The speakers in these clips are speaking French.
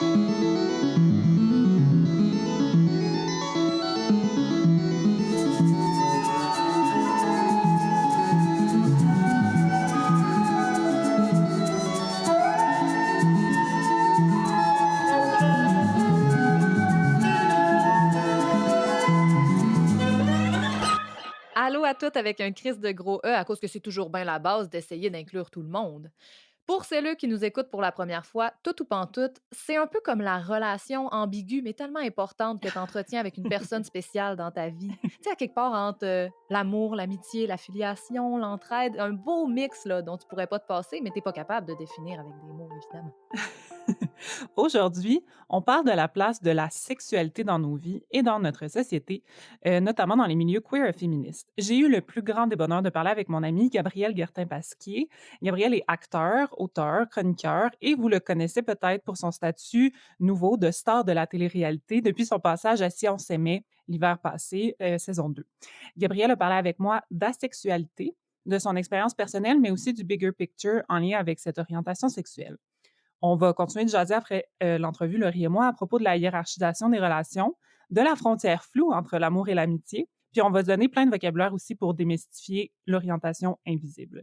Allô à toutes avec un crise de gros E à cause que c'est toujours bien la base d'essayer d'inclure tout le monde. Pour celles qui nous écoutent pour la première fois, tout ou pantoute, c'est un peu comme la relation ambiguë mais tellement importante que tu entretiens avec une personne spéciale dans ta vie. Tu sais, à quelque part entre l'amour, l'amitié, la filiation, l'entraide, un beau mix là, dont tu pourrais pas te passer, mais t'es pas capable de définir avec des mots, évidemment. Aujourd'hui, on parle de la place de la sexualité dans nos vies et dans notre société, notamment dans les milieux queer et féministes. J'ai eu le plus grand des bonheurs de parler avec mon ami Gabriel Gertin-Pasquier. Gabriel est acteur, auteur, chroniqueur et vous le connaissez peut-être pour son statut nouveau de star de la télé-réalité depuis son passage à Si on s'aimait l'hiver passé, saison 2. Gabriel a parlé avec moi d'asexualité, de son expérience personnelle, mais aussi du bigger picture en lien avec cette orientation sexuelle. On va continuer de jaser après l'entrevue, Laurie et moi, à propos de la hiérarchisation des relations, de la frontière floue entre l'amour et l'amitié, puis on va se donner plein de vocabulaire aussi pour démystifier l'orientation invisible.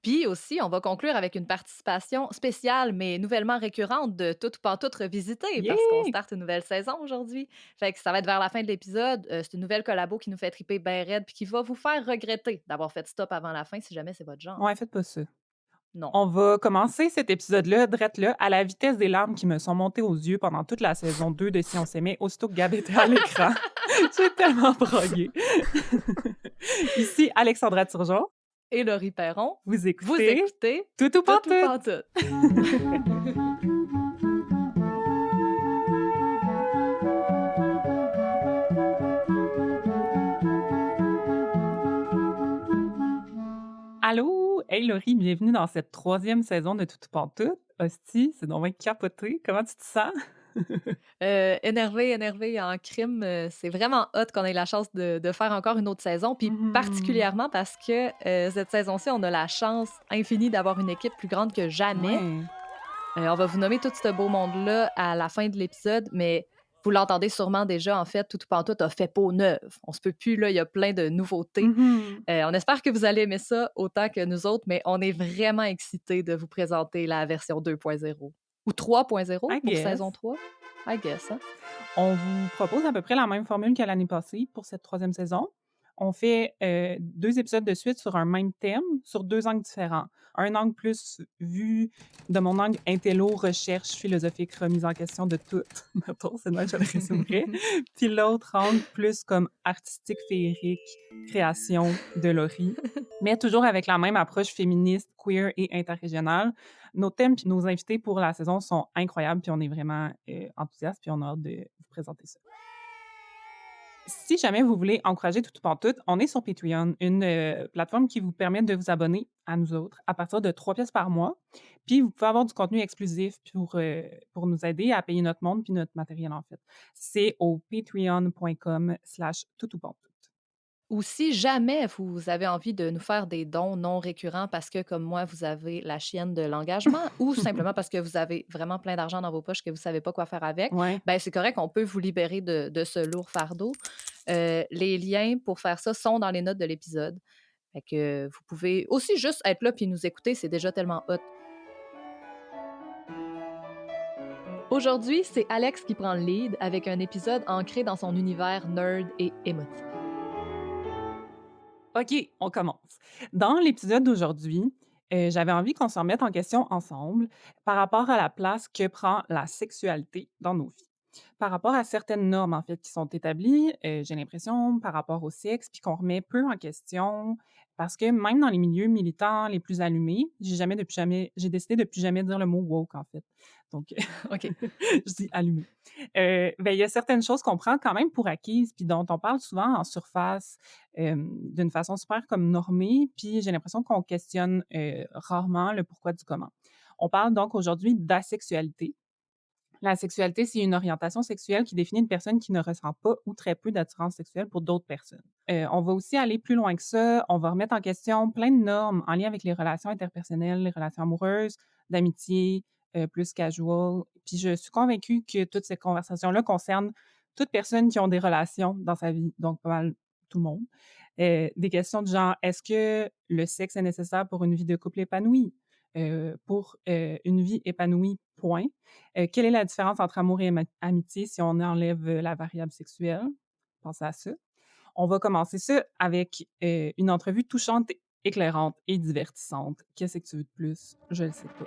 Puis aussi, on va conclure avec une participation spéciale, mais nouvellement récurrente de Tout ou Pantoute revisité, parce qu'on Yeah! starte une nouvelle saison aujourd'hui. Fait que ça va être vers la fin de l'épisode. C'est une nouvelle collabo qui nous fait triper ben raide, puis qui va vous faire regretter d'avoir fait stop avant la fin si jamais c'est votre genre. Ouais, faites pas ça. Non. On va commencer cet épisode-là, drette là, à la vitesse des larmes qui me sont montées aux yeux pendant toute la saison 2 de Si on s'aimait, aussitôt que Gab était à l'écran. J'ai tellement brogué. Ici Alexandra Turgeon, Et Laurie Perron, vous vous écoutez écoutez Tout ou Tout ou Pantoute! Pantoute. Allô! Hey Laurie, bienvenue dans cette troisième saison de Tout ou Pantoute. Hostie, c'est donc bien capoté. Comment tu te sens? Énervé en crime, c'est vraiment hot qu'on ait la chance de faire encore une autre saison, puis Mhm. particulièrement parce que, cette saison-ci, on a la chance infinie d'avoir une équipe plus grande que jamais. Ouais. On va vous nommer tout ce beau monde-là à la fin de l'épisode, mais vous l'entendez sûrement déjà, en fait, Tout ou Pantoute a fait peau neuve. On se peut plus, là, il y a plein de nouveautés. Mhm. On espère que vous allez aimer ça autant que nous autres, mais on est vraiment excités de vous présenter la version 2.0 ou 3.0 I pour saison guess. 3, I guess, hein? On vous propose à peu près la même formule que l'année passée pour cette troisième saison. On fait 2 épisodes de suite sur un même thème, sur 2 angles différents. Un angle plus vu de mon angle intello, recherche philosophique, remise en question de tout, mettons, c'est de même que je le résumerais. Puis l'autre angle plus comme artistique, féerique, création de Laurie, mais toujours avec la même approche féministe, queer et interrégionale. Nos thèmes puis nos invités pour la saison sont incroyables, puis on est vraiment enthousiastes, puis on a hâte de vous présenter ça. Si jamais vous voulez encourager Tout ou Pantoute, on est sur Patreon, une plateforme qui vous permet de vous abonner à nous autres à partir de 3 pièces par mois. Puis vous pouvez avoir du contenu exclusif pour nous aider à payer notre monde puis notre matériel, en fait. C'est au patreon.com/toutoutpantoute. Ou si jamais vous avez envie de nous faire des dons non récurrents parce que, comme moi, vous avez la chienne de l'engagement ou simplement parce que vous avez vraiment plein d'argent dans vos poches que vous savez pas quoi faire avec, Ouais. ben c'est correct, on peut vous libérer de ce lourd fardeau. Les liens pour faire ça sont dans les notes de l'épisode. Fait que vous pouvez aussi juste être là puis nous écouter, c'est déjà tellement hot. Aujourd'hui, c'est Alex qui prend le lead avec un épisode ancré dans son univers nerd et émotif. OK, on commence. Dans l'épisode d'aujourd'hui, j'avais envie qu'on se remette en question ensemble par rapport à la place que prend la sexualité dans nos vies. Par rapport à certaines normes, en fait, qui sont établies, j'ai l'impression, par rapport au sexe, puis qu'on remet peu en question, parce que même dans les milieux militants les plus allumés, j'ai décidé de plus jamais dire le mot woke, en fait. Donc, OK. je dis allumé. Ben, il y a certaines choses qu'on prend quand même pour acquises, puis dont on parle souvent en surface, d'une façon super comme normée, puis j'ai l'impression qu'on questionne rarement le pourquoi du comment. On parle donc aujourd'hui d'asexualité. La sexualité, c'est une orientation sexuelle qui définit une personne qui ne ressent pas ou très peu d'attirance sexuelle pour d'autres personnes. On va aussi aller plus loin que ça. On va remettre en question plein de normes en lien avec les relations interpersonnelles, les relations amoureuses, d'amitié, plus casual. Puis je suis convaincue que toutes ces conversations-là concernent toute personne qui ont des relations dans sa vie, donc pas mal tout le monde. Des questions du genre, est-ce que le sexe est nécessaire pour une vie de couple épanouie? Pour une vie épanouie, point. Quelle est la différence entre amour et amitié si on enlève la variable sexuelle? Pensez à ça. On va commencer ça avec une entrevue touchante, éclairante et divertissante. Qu'est-ce que tu veux de plus? Je ne le sais pas.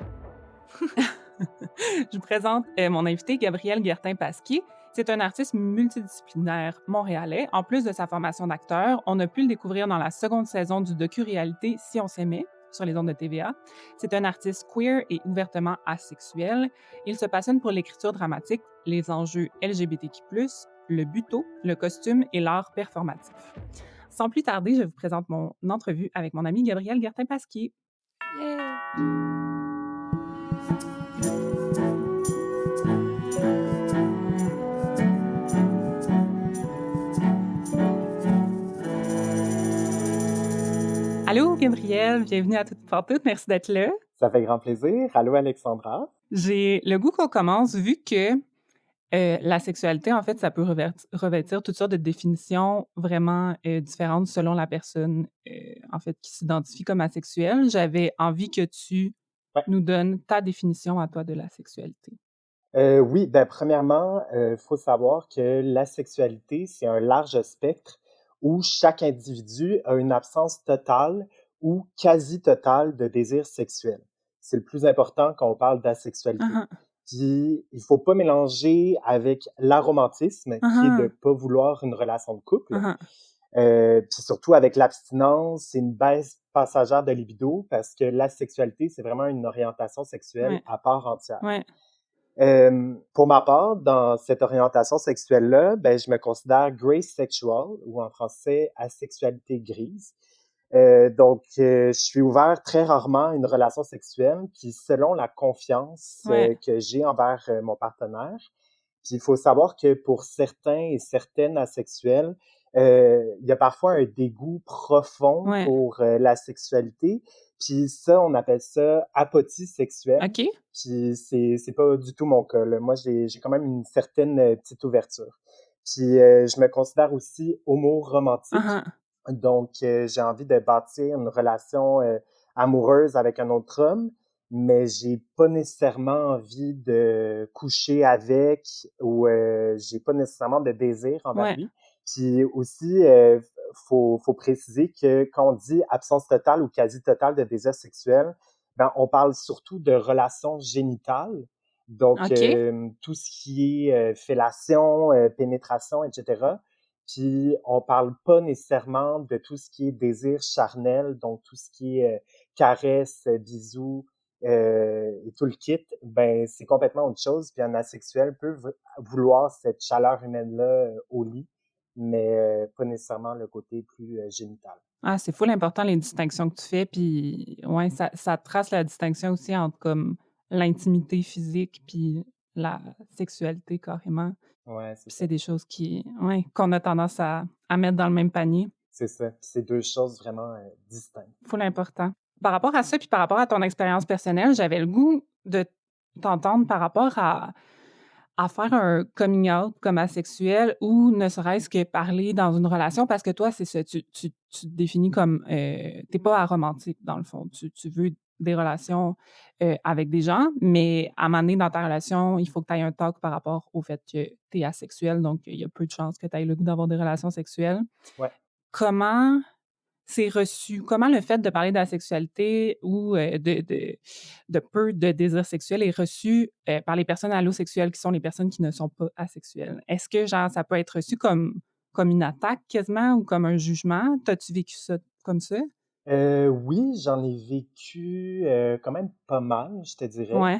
Je vous présente mon invité, Gabriel Guertin-Pasquier. C'est un artiste multidisciplinaire montréalais. En plus de sa formation d'acteur, on a pu le découvrir dans la seconde saison du docu-réalité Si on s'aimait sur les ondes de TVA. C'est un artiste queer et ouvertement asexuel. Il se passionne pour l'écriture dramatique, les enjeux LGBTQ+, le buto, le costume et l'art performatif. Sans plus tarder, je vous présente mon entrevue avec mon ami Gabriel Guertin-Pasquier. Yeah! Allô, Gabriel, bienvenue à Toutes pour toutes. Merci d'être là. Ça fait grand plaisir. Allô, Alexandra. J'ai le goût qu'on commence, vu que la sexualité, en fait, ça peut revêtir toutes sortes de définitions vraiment différentes selon la personne, en fait, qui s'identifie comme asexuelle. J'avais envie que tu Ouais. nous donnes ta définition à toi de la sexualité. Oui, ben premièrement, faut savoir que la sexualité, c'est un large spectre où chaque individu a une absence totale ou quasi totale de désir sexuel. C'est le plus important quand on parle d'asexualité. Uh-huh. Puis, il faut pas mélanger avec l'aromantisme, qui est de Uh-huh. pas vouloir une relation de couple. Uh-huh. Puis surtout avec l'abstinence, c'est une baisse passagère de libido parce que la sexualité, c'est vraiment une orientation sexuelle Ouais. à part entière. Ouais. Pour ma part, dans cette orientation sexuelle-là, ben, je me considère grey sexual, ou en français asexualité grise. Donc, je suis ouvert très rarement à une relation sexuelle, puis selon la confiance Ouais. que j'ai envers mon partenaire. Puis il faut savoir que pour certains et certaines asexuels, il y a parfois un dégoût profond Ouais. pour la sexualité. Puis ça, on appelle ça apathie sexuelle. OK. Puis c'est pas du tout mon cas, là. Moi, j'ai quand même une certaine petite ouverture. Puis je me considère aussi homo-romantique. Uh-huh. Donc, j'ai envie de bâtir une relation amoureuse avec un autre homme, mais j'ai pas nécessairement envie de coucher avec ou j'ai pas nécessairement de désir envers Ouais. lui. Puis aussi, faut préciser que quand on dit absence totale ou quasi totale de désir sexuel, ben on parle surtout de relations génitales. Donc, OK. tout ce qui est fellation, pénétration, etc. Puis on parle pas nécessairement de tout ce qui est désir charnel, donc tout ce qui est caresses, bisous et tout le kit, ben c'est complètement autre chose. Puis un asexuel peut vouloir cette chaleur humaine-là au lit, mais pas nécessairement le côté plus génital. Ah, c'est full important les distinctions que tu fais, puis ouais, ça trace la distinction aussi entre comme l'intimité physique puis la sexualité carrément. Ouais, c'est Puis ça. c'est des choses ouais, qu'on a tendance à mettre dans le même panier. C'est ça. C'est deux choses vraiment distinctes. Full important. Par rapport à ça, puis par rapport à ton expérience personnelle, j'avais le goût de t'entendre par rapport à faire un coming out comme asexuel ou ne serait-ce que parler dans une relation parce que toi, c'est ça, tu te définis comme, t'es pas aromantique dans le fond. Tu veux des relations avec des gens, mais à un moment donné dans ta relation, il faut que tu aies un talk par rapport au fait que tu es asexuel, donc il y a peu de chances que tu aies le goût d'avoir des relations sexuelles. Ouais. Comment c'est reçu? Comment le fait de parler de la sexualité ou de peu de désir sexuel est reçu par les personnes allosexuelles qui sont les personnes qui ne sont pas asexuelles? Est-ce que, genre, ça peut être reçu comme une attaque quasiment ou comme un jugement? T'as-tu vécu ça comme ça? Oui, j'en ai vécu quand même pas mal, je te dirais. Ouais.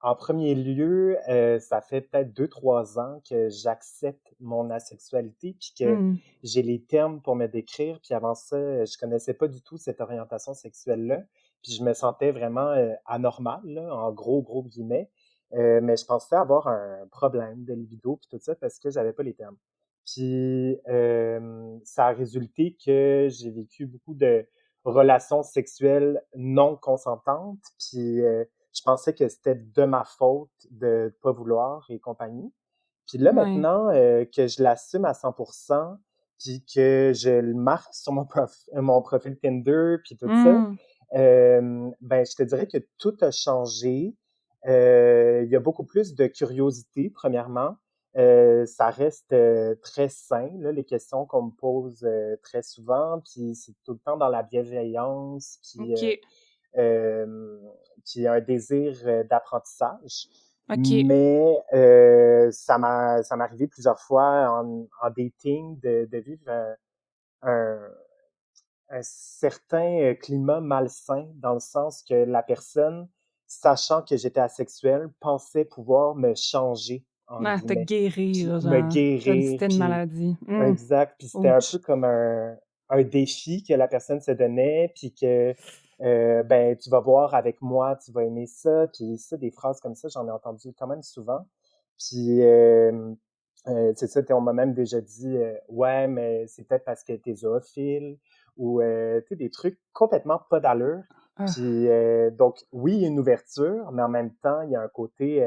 En premier lieu, ça fait peut-être 2, 3 ans que j'accepte mon asexualité, puis que Mmh. j'ai les termes pour me décrire. Puis avant ça, je connaissais pas du tout cette orientation sexuelle-là. Puis je me sentais vraiment anormal, là, en gros guillemets. Mais je pensais avoir un problème de libido puis tout ça parce que j'avais pas les termes. Puis ça a résulté que j'ai vécu beaucoup de relations sexuelles non consentantes. Puis je pensais que c'était de ma faute de pas vouloir et compagnie. Puis là, Ouais. maintenant que je l'assume à 100%, puis que je le marque sur mon profil Tinder, puis tout ça, Mmh. ben, je te dirais que tout a changé. Il y a beaucoup plus de curiosité, premièrement. Ça reste très sain, là, les questions qu'on me pose très souvent, puis c'est tout le temps dans la bienveillance, OK. euh, puis un désir d'apprentissage. OK. Mais ça m'est arrivé plusieurs fois en dating de vivre un, un certain climat malsain dans le sens que la personne, sachant que j'étais asexuel, pensait pouvoir me changer, entre Ah, te guillemets, puis guérir, me genre, comme si guérir, c'était une puis maladie. exact, puis c'était un peu Ouch. comme un défi que la personne se donnait, puis que ben tu vas voir avec moi, tu vas aimer ça, puis ça, des phrases comme ça, j'en ai entendu quand même souvent. Puis c'est ça, on m'a même déjà dit ouais, mais c'est peut-être parce que t'es zoophile ou tu sais des trucs complètement pas d'allure. Ah, Puis donc oui, il y a une ouverture, mais en même temps, il y a un côté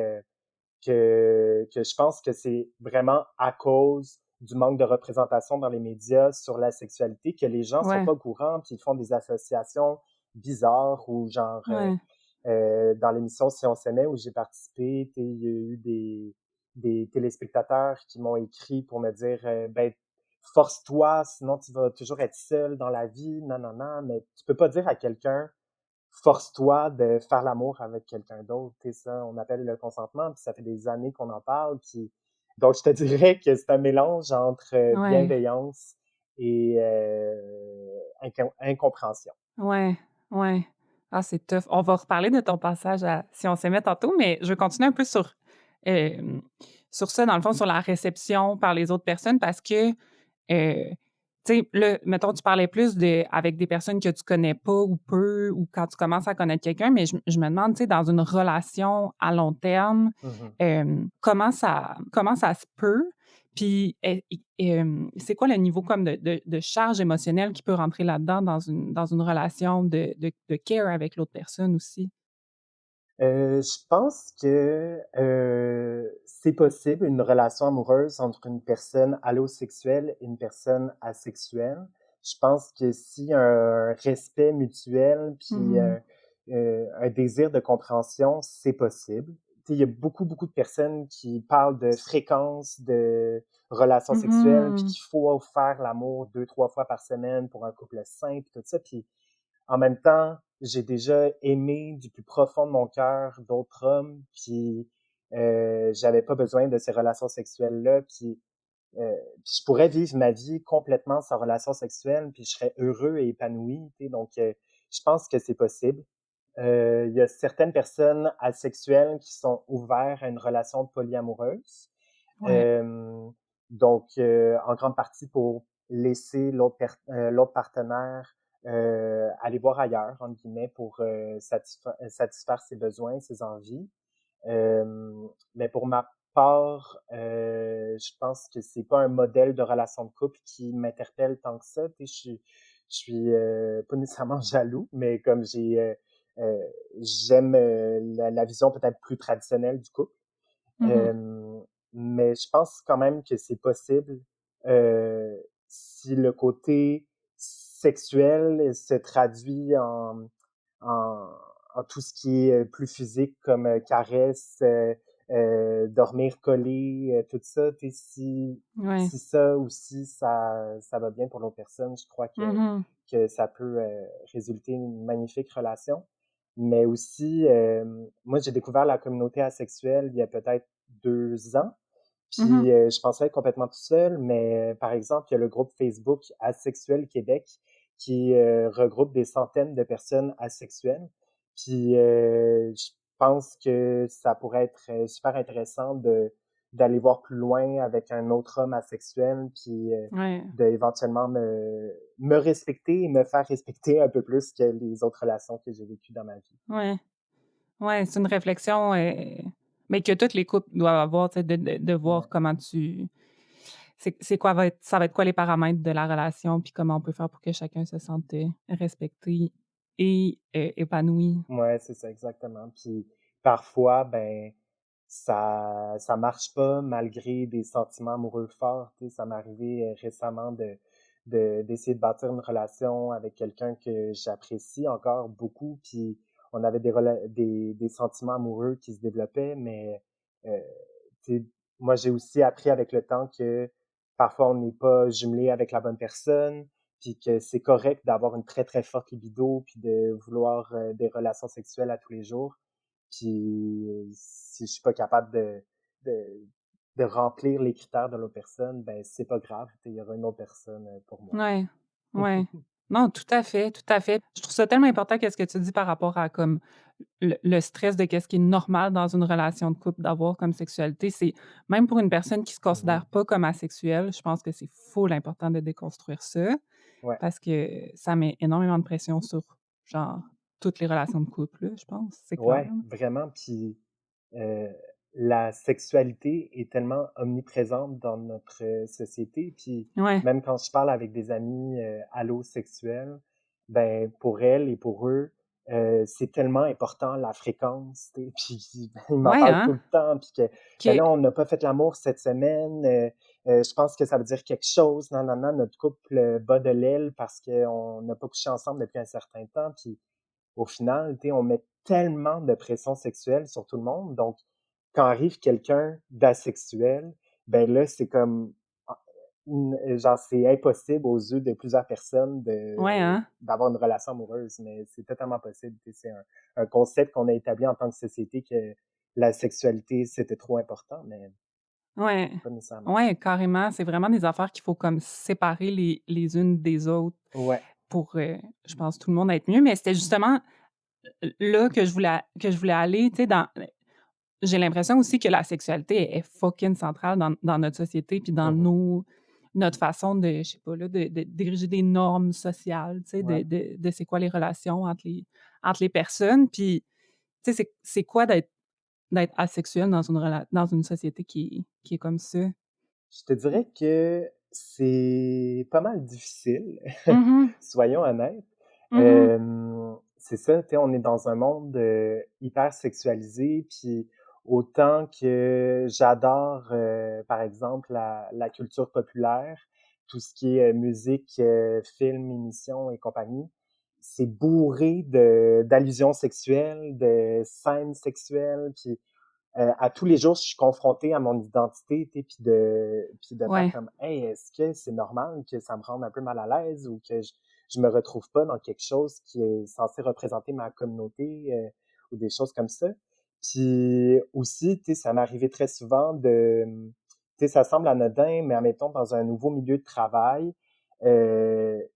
que je pense que c'est vraiment à cause du manque de représentation dans les médias sur la sexualité que les gens sont ouais, pas au courant puis ils font des associations bizarres ou genre ouais, dans l'émission Si on s'aimait où j'ai participé, il y a eu des téléspectateurs qui m'ont écrit pour me dire ben force-toi sinon tu vas toujours être seul dans la vie non non non mais tu peux pas dire à quelqu'un force-toi de faire l'amour avec quelqu'un d'autre, tu sais, ça, on appelle le consentement, puis ça fait des années qu'on en parle, puis donc je te dirais que c'est un mélange entre ouais, bienveillance et incompréhension. ouais, ouais. Ah, c'est tough. On va reparler de ton passage à Si on s'aimait tantôt, mais je veux continuer un peu hem, sur ça, dans le fond, sur la réception par les autres personnes parce que tu sais, là, mettons, tu parlais plus avec des personnes que tu connais pas ou peu ou quand tu commences à connaître quelqu'un, mais je me demande, tu sais, dans une relation à long terme, Mhm. comment ça se peut? Puis, c'est quoi le niveau comme de charge émotionnelle qui peut rentrer là-dedans dans une relation de care avec l'autre personne aussi? Je pense que c'est possible une relation amoureuse entre une personne allosexuelle et une personne asexuelle. Je pense que s'il y a un respect mutuel puis Mmh. un désir de compréhension, c'est possible. Tu sais, il y a beaucoup de personnes qui parlent de fréquence de relations sexuelles puis Mmh. qu'il faut faire l'amour 2, 3 fois par semaine pour un couple sain puis tout ça. Puis en même temps, j'ai déjà aimé du plus profond de mon cœur d'autres hommes, puis j'avais pas besoin de ces relations sexuelles-là, puis je pourrais vivre ma vie complètement sans relation sexuelle, puis je serais heureux et épanoui, tu sais, donc je pense que c'est possible. Il y a certaines personnes asexuelles qui sont ouvertes à une relation polyamoureuse, Ouais, euh, donc en grande partie pour laisser l'autre partenaire aller voir ailleurs, entre guillemets, pour satisfaire ses besoins, ses envies. Mais pour ma part, je pense que c'est pas un modèle de relation de couple qui m'interpelle tant que ça. Tu sais, je suis pas nécessairement jaloux, mais comme euh, j'aime la vision peut-être plus traditionnelle du couple. mmh. Euh, mais je pense quand même que c'est possible euh, si le côté sexuel se traduit en, en tout ce qui est plus physique comme caresse, dormir collé, tout ça. Ouais. Si ça aussi ça va bien pour l'autre personne, je crois Mmh. que ça peut résulter une magnifique relation. Mais aussi, moi j'ai découvert la communauté asexuelle il y a peut-être 2 ans. Mmh. Puis je pensais être complètement tout seul, mais par exemple, il y a le groupe Facebook Asexuel Québec qui regroupe des centaines de personnes asexuelles. Puis je pense que ça pourrait être super intéressant de d'aller voir plus loin avec un autre homme asexuel, puis Ouais. de éventuellement me respecter et me faire respecter un peu plus que les autres relations que j'ai vécues dans ma vie. Ouais. Ouais, c'est une réflexion, mais que toutes les couples doivent avoir, tu sais, de voir Ouais. comment c'est quoi ça va être quoi les paramètres de la relation, puis comment on peut faire pour que chacun se sente, respecté. et épanoui. Ouais, c'est ça, exactement. Puis parfois, ben, ça marche pas malgré des sentiments amoureux forts. Tu sais, ça m'est arrivé récemment d'essayer de bâtir une relation avec quelqu'un que j'apprécie encore beaucoup. Puis on avait des sentiments amoureux qui se développaient, mais euh, tu sais, moi j'ai aussi appris avec le temps que parfois on n'est pas jumelé avec la bonne personne, puis que c'est correct d'avoir une très très forte libido, puis de vouloir des relations sexuelles à tous les jours. Puis si je suis pas capable de, de remplir les critères de l'autre personne, ben c'est pas grave, il y aura une autre personne pour moi. Ouais, ouais. Non, tout à fait, tout à fait. Je trouve ça tellement important qu'est-ce que tu dis par rapport à comme le stress de qu'est-ce qui est normal dans une relation de couple d'avoir comme sexualité. C'est même pour une personne qui se Mhm. considère pas comme asexuelle, je pense que c'est full important de déconstruire ça Ouais. parce que ça met énormément de pression sur, genre, toutes les relations de couple, là, je pense, c'est clair. Ouais, vraiment. Puis euh, la sexualité est tellement omniprésente dans notre société. Puis Ouais, même quand je parle avec des amis allosexuels, ben pour elles et pour eux, c'est tellement important la fréquence. Tu sais. Puis ils m'en ouais, parlent tout hein? le temps. Puis que ben OK. là, on n'a pas fait l'amour cette semaine. Je pense que ça veut dire quelque chose. Non, non, non, notre couple bat de l'aile parce qu'on n'a pas couché ensemble depuis un certain temps. Puis au final, tu sais, on met tellement de pression sexuelle sur tout le monde. Donc, quand arrive quelqu'un d'asexuel, ben là, c'est comme, ah, genre, c'est impossible aux yeux de plusieurs personnes Ouais, hein? d'avoir une relation amoureuse, mais c'est totalement possible. Tu sais, c'est un concept qu'on a établi en tant que société que la sexualité, c'était trop important, mais Ouais. pas nécessairement. Ouais, carrément. C'est vraiment des affaires qu'il faut comme séparer les unes des autres Ouais. pour, je pense, tout le monde être mieux. Mais c'était justement là que je voulais aller, tu sais, j'ai l'impression aussi que la sexualité est fucking centrale dans notre société puis dans Mhm. notre façon de, je sais pas, là, de diriger des normes sociales, tu sais, Ouais. de c'est quoi les relations entre les personnes. Puis, tu sais, c'est quoi d'être asexuel dans une société qui est comme ça? Je te dirais que c'est pas mal difficile, Mhm. soyons honnêtes. Mhm. C'est ça, tu sais, on est dans un monde hyper sexualisé, puis autant que j'adore, par exemple, la culture populaire, tout ce qui est musique, film, émissions et compagnie, c'est bourré d'allusions sexuelles, de scènes sexuelles, puis à tous les jours, je suis confronté à mon identité, tu sais, puis de faire Ouais, comme, hey, est-ce que c'est normal que ça me rende un peu mal à l'aise ou que je me retrouve pas dans quelque chose qui est censé représenter ma communauté ou des choses comme ça. Puis aussi, tu sais, ça m'est arrivé très souvent tu sais, ça semble anodin, mais admettons dans un nouveau milieu de travail,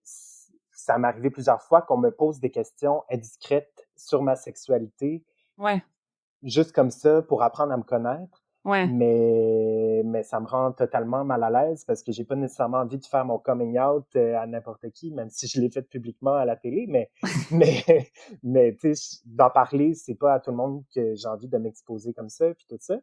ça m'est arrivé plusieurs fois qu'on me pose des questions indiscrètes sur ma sexualité ouais, juste comme ça pour apprendre à me connaître, ouais. mais ça me rend totalement mal à l'aise parce que j'ai pas nécessairement envie de faire mon coming out à n'importe qui, même si je l'ai fait publiquement à la télé, mais, mais tu sais, d'en parler, c'est pas à tout le monde que j'ai envie de m'exposer comme ça, puis tout ça.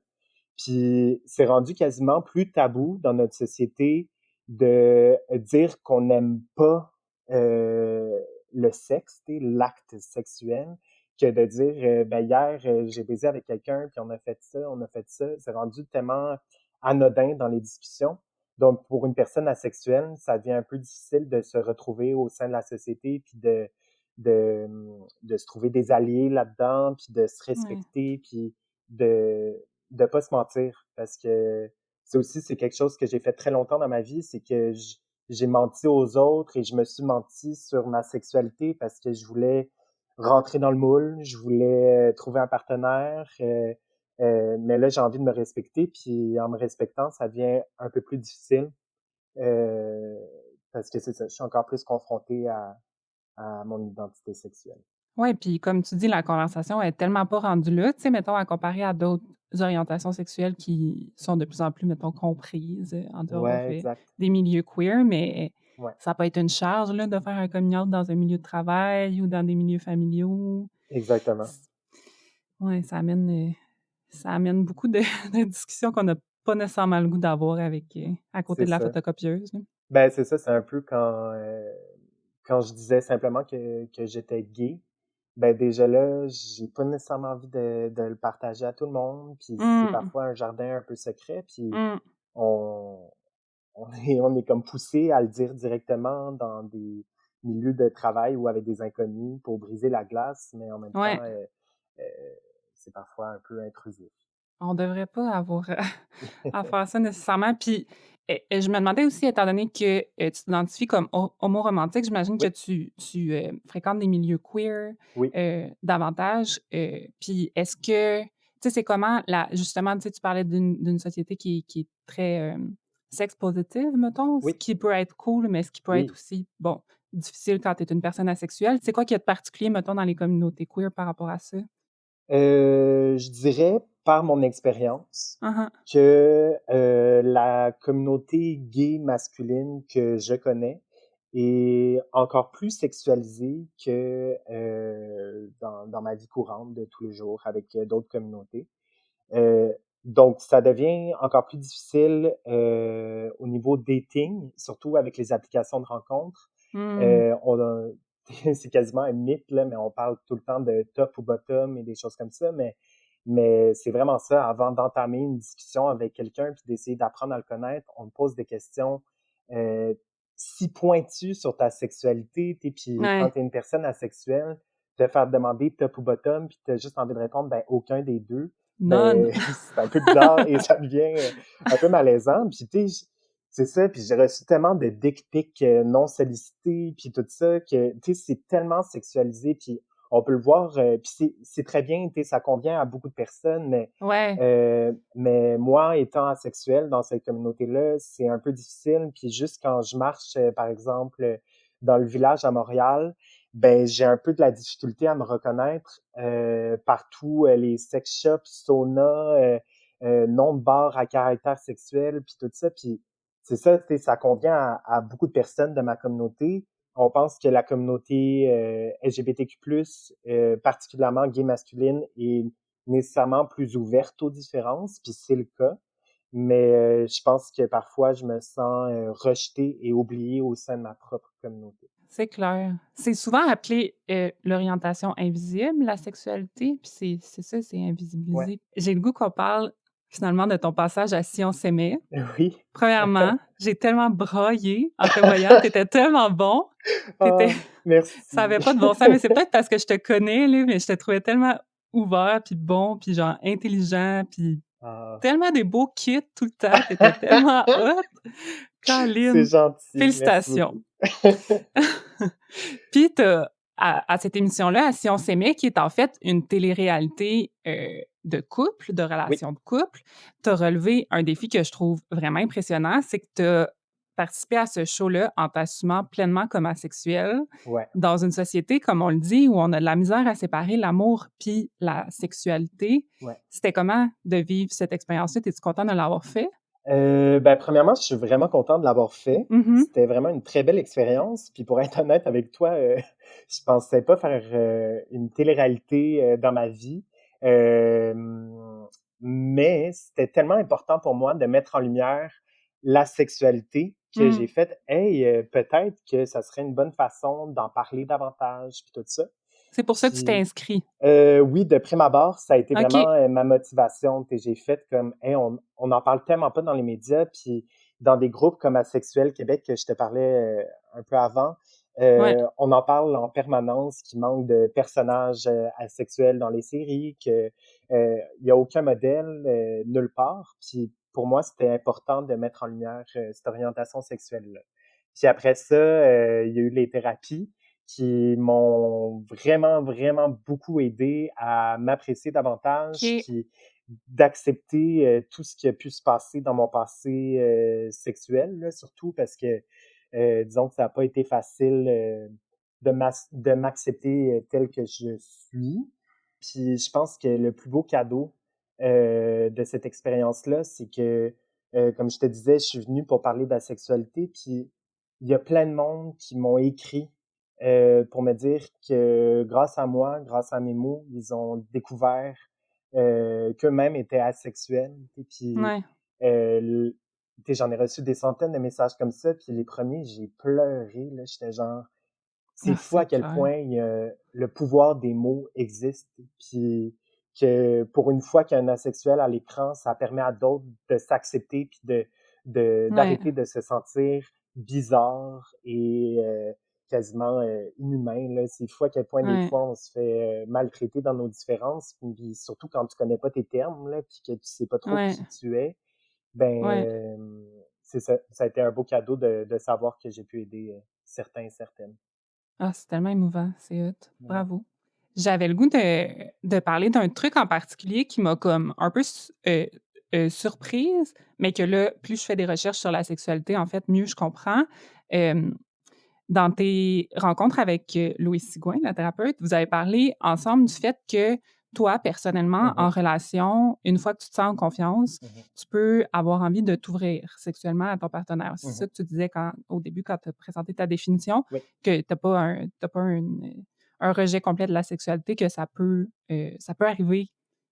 Puis c'est rendu quasiment plus tabou dans notre société de dire qu'on n'aime pas euh, le sexe, l'acte sexuel, que de dire ben hier j'ai baisé avec quelqu'un puis on a fait ça, on a fait ça. C'est rendu tellement anodin dans les discussions. Donc pour une personne asexuelle, ça devient un peu difficile de se retrouver au sein de la société puis de, de se trouver des alliés là-dedans puis de se Ouais, respecter puis de pas se mentir parce que c'est quelque chose que j'ai fait très longtemps dans ma vie, c'est que j'ai menti aux autres et je me suis menti sur ma sexualité parce que je voulais rentrer dans le moule, je voulais trouver un partenaire, mais là j'ai envie de me respecter puis en me respectant ça devient un peu plus difficile euh, parce que c'est ça, je suis encore plus confronté à mon identité sexuelle. ouais, puis comme tu dis, la conversation est tellement pas rendue là, tu sais, mettons, à comparer à d'autres orientations sexuelles qui sont de plus en plus, mettons, comprises, en dehors, Ouais, exact. des milieux queer, mais Ouais, ça peut être une charge, là, de faire un coming out dans un milieu de travail ou dans des milieux familiaux. exactement. C Ouais, ça amène beaucoup de de discussions qu'on n'a pas nécessairement le goût d'avoir avec, à côté C'est de la ça. photocopieuse, là. Ben, c'est ça, c'est un peu quand quand je disais simplement que j'étais gay, ben déjà là, j'ai pas nécessairement envie de le partager à tout le monde. Puis c'est Mmh. parfois un jardin un peu secret. Puis Mmh. on, on est comme poussé à le dire directement dans des milieux de travail ou avec des inconnus pour briser la glace, mais en même temps, Ouais. euh, c'est parfois un peu intrusif. On devrait pas avoir à faire ça nécessairement. Puis, je me demandais aussi, étant donné que, tu t'identifies comme homo-romantique, j'imagine que Oui, tu fréquentes des milieux queer, oui, davantage. Puis est-ce que tu sais, c'est comment la justement, tu sais, tu parlais d'une société qui est très, sex positive, mettons, ce oui, qui peut être cool, mais ce qui peut être oui. aussi, bon, difficile quand tu es une personne asexuelle. C'est quoi qu'il y a de particulier, mettons, dans les communautés queer par rapport à ça? Je dirais par mon expérience Hein, hein. que la communauté gay masculine que je connais est encore plus sexualisée que dans ma vie courante de tous les jours avec d'autres communautés. Donc, ça devient encore plus difficile au niveau dating, surtout avec les applications de rencontres. Mmh. On a, c'est quasiment un mythe, là, mais on parle tout le temps de top ou bottom et des choses comme ça, mais c'est vraiment ça. Avant d'entamer une discussion avec quelqu'un puis d'essayer d'apprendre à le connaître, on me pose des questions euh, si pointues sur ta sexualité, puis quand Ouais. tu es une personne asexuelle, te faire demander top ou bottom, puis tu as juste envie de répondre ben aucun des deux, None. ben c'est un peu bizarre et ça devient un peu malaisant. Puis tu sais, c'est ça, puis j'ai reçu tellement de dick pics non sollicités, puis tout ça, que tu sais, c'est tellement sexualisé, puis on peut le voir, puis c'est très bien, tu sais, ça convient à beaucoup de personnes, Ouais. mais moi, étant asexuel dans cette communauté-là, c'est un peu difficile. Puis juste quand je marche, par exemple, dans le village à Montréal, ben j'ai un peu de la difficulté à me reconnaître partout, les sex shops, saunas, nom de bar à caractère sexuel, puis tout ça. Puis c'est ça, tu sais, ça convient à beaucoup de personnes de ma communauté. On pense que la communauté LGBTQ+, particulièrement gay masculine, est nécessairement plus ouverte aux différences, puis c'est le cas. Mais je pense que parfois, je me sens rejeté et oublié au sein de ma propre communauté. C'est clair. C'est souvent appelé, l'orientation invisible, la sexualité, puis c'est ça, c'est Ouais. invisibilisé. J'ai le goût qu'on parle finalement de ton passage à Si on s'aimait. Oui. Premièrement, j'ai tellement braillé en te voyant, tu étais tellement bon, tu étais Ah, ça merci. avait pas de bon sens, mais c'est peut-être parce que je te connais là, mais je te trouvais tellement ouvert, puis bon, puis genre intelligent, puis Ah. tellement des beaux kits tout le temps, tu étais tellement hot. C'est Caroline, gentil, merci félicitations. beaucoup. Puis tu à cette émission-là, à Si on s'aimait, qui est en fait une télé-réalité, de couple, de Oui, relations de couple, tu as relevé un défi que je trouve vraiment impressionnant, c'est que tu as participé à ce show-là en t'assumant pleinement comme asexuel, ouais. dans une société, comme on le dit, où on a de la misère à séparer l'amour puis la sexualité. Ouais. C'était comment de vivre cette expérience-là? Es-tu content de l'avoir fait? Ben, premièrement, je suis vraiment content de l'avoir fait. Mmh. C'était vraiment une très belle expérience. Puis pour être honnête avec toi, je pensais pas faire une télé-réalité dans ma vie. Mais c'était tellement important pour moi de mettre en lumière la sexualité que Mmh. j'ai fait, hey, peut-être que ça serait une bonne façon d'en parler davantage, puis tout ça. C'est pour ça que tu t'es Puis inscrit? oui, de prime abord, ça a été OK. vraiment, ma motivation. Tu sais, j'ai fait comme: «Hey, on en parle tellement pas dans les médias», puis dans des groupes comme Asexuels Québec que je te parlais, un peu avant, Ouais. on en parle en permanence qu'il manque de personnages, asexuels dans les séries, que, il y a aucun modèle, nulle part. Puis pour moi, c'était important de mettre en lumière, cette orientation sexuelle-là. Puis après ça, il y a eu les thérapies qui m'ont vraiment, vraiment beaucoup aidé à m'apprécier davantage, OK. puis d'accepter tout ce qui a pu se passer dans mon passé sexuel, là, surtout parce que, disons que ça n'a pas été facile de m'accepter tel que je suis. Puis je pense que le plus beau cadeau de cette expérience-là, c'est que, comme je te disais, je suis venu pour parler de la sexualité, puis il y a plein de monde qui m'ont écrit pour me dire que grâce à moi, grâce à mes mots, ils ont découvert qu'eux-mêmes étaient asexuels. Et puis, Ouais. l- tu sais, j'en ai reçu des centaines de messages comme ça. Puis les premiers, j'ai pleuré. Là, j'étais genre, c'est Ah, fou à c'est quel clair. point le pouvoir des mots existe, puis que pour une fois qu'il y a un asexuel à l'écran, ça permet à d'autres de s'accepter puis Ouais, d'arrêter de se sentir bizarre et quasiment inhumain, là. C'est fou à quel point des ouais, fois on se fait maltraiter dans nos différences, puis surtout quand tu connais pas tes termes, là, puis que tu sais pas trop ouais, qui tu es, ben ouais. c'est ça. Ça a été un beau cadeau de savoir que j'ai pu aider certains et certaines. Ah, c'est tellement émouvant, c'est hot. Ouais. Bravo. J'avais le goût de parler d'un truc en particulier qui m'a comme un peu surprise, mais que là, plus je fais des recherches sur la sexualité, en fait, mieux je comprends. Hem, Dans tes rencontres avec, Louise Sigouin, la thérapeute, vous avez parlé ensemble du fait que toi, personnellement, Mhm, en relation, une fois que tu te sens en confiance, mhm, tu peux avoir envie de t'ouvrir sexuellement à ton partenaire. C'est mhm. ça que tu disais au début, quand tu as présenté ta définition, Oui, que tu as pas un rejet complet de la sexualité, que ça peut arriver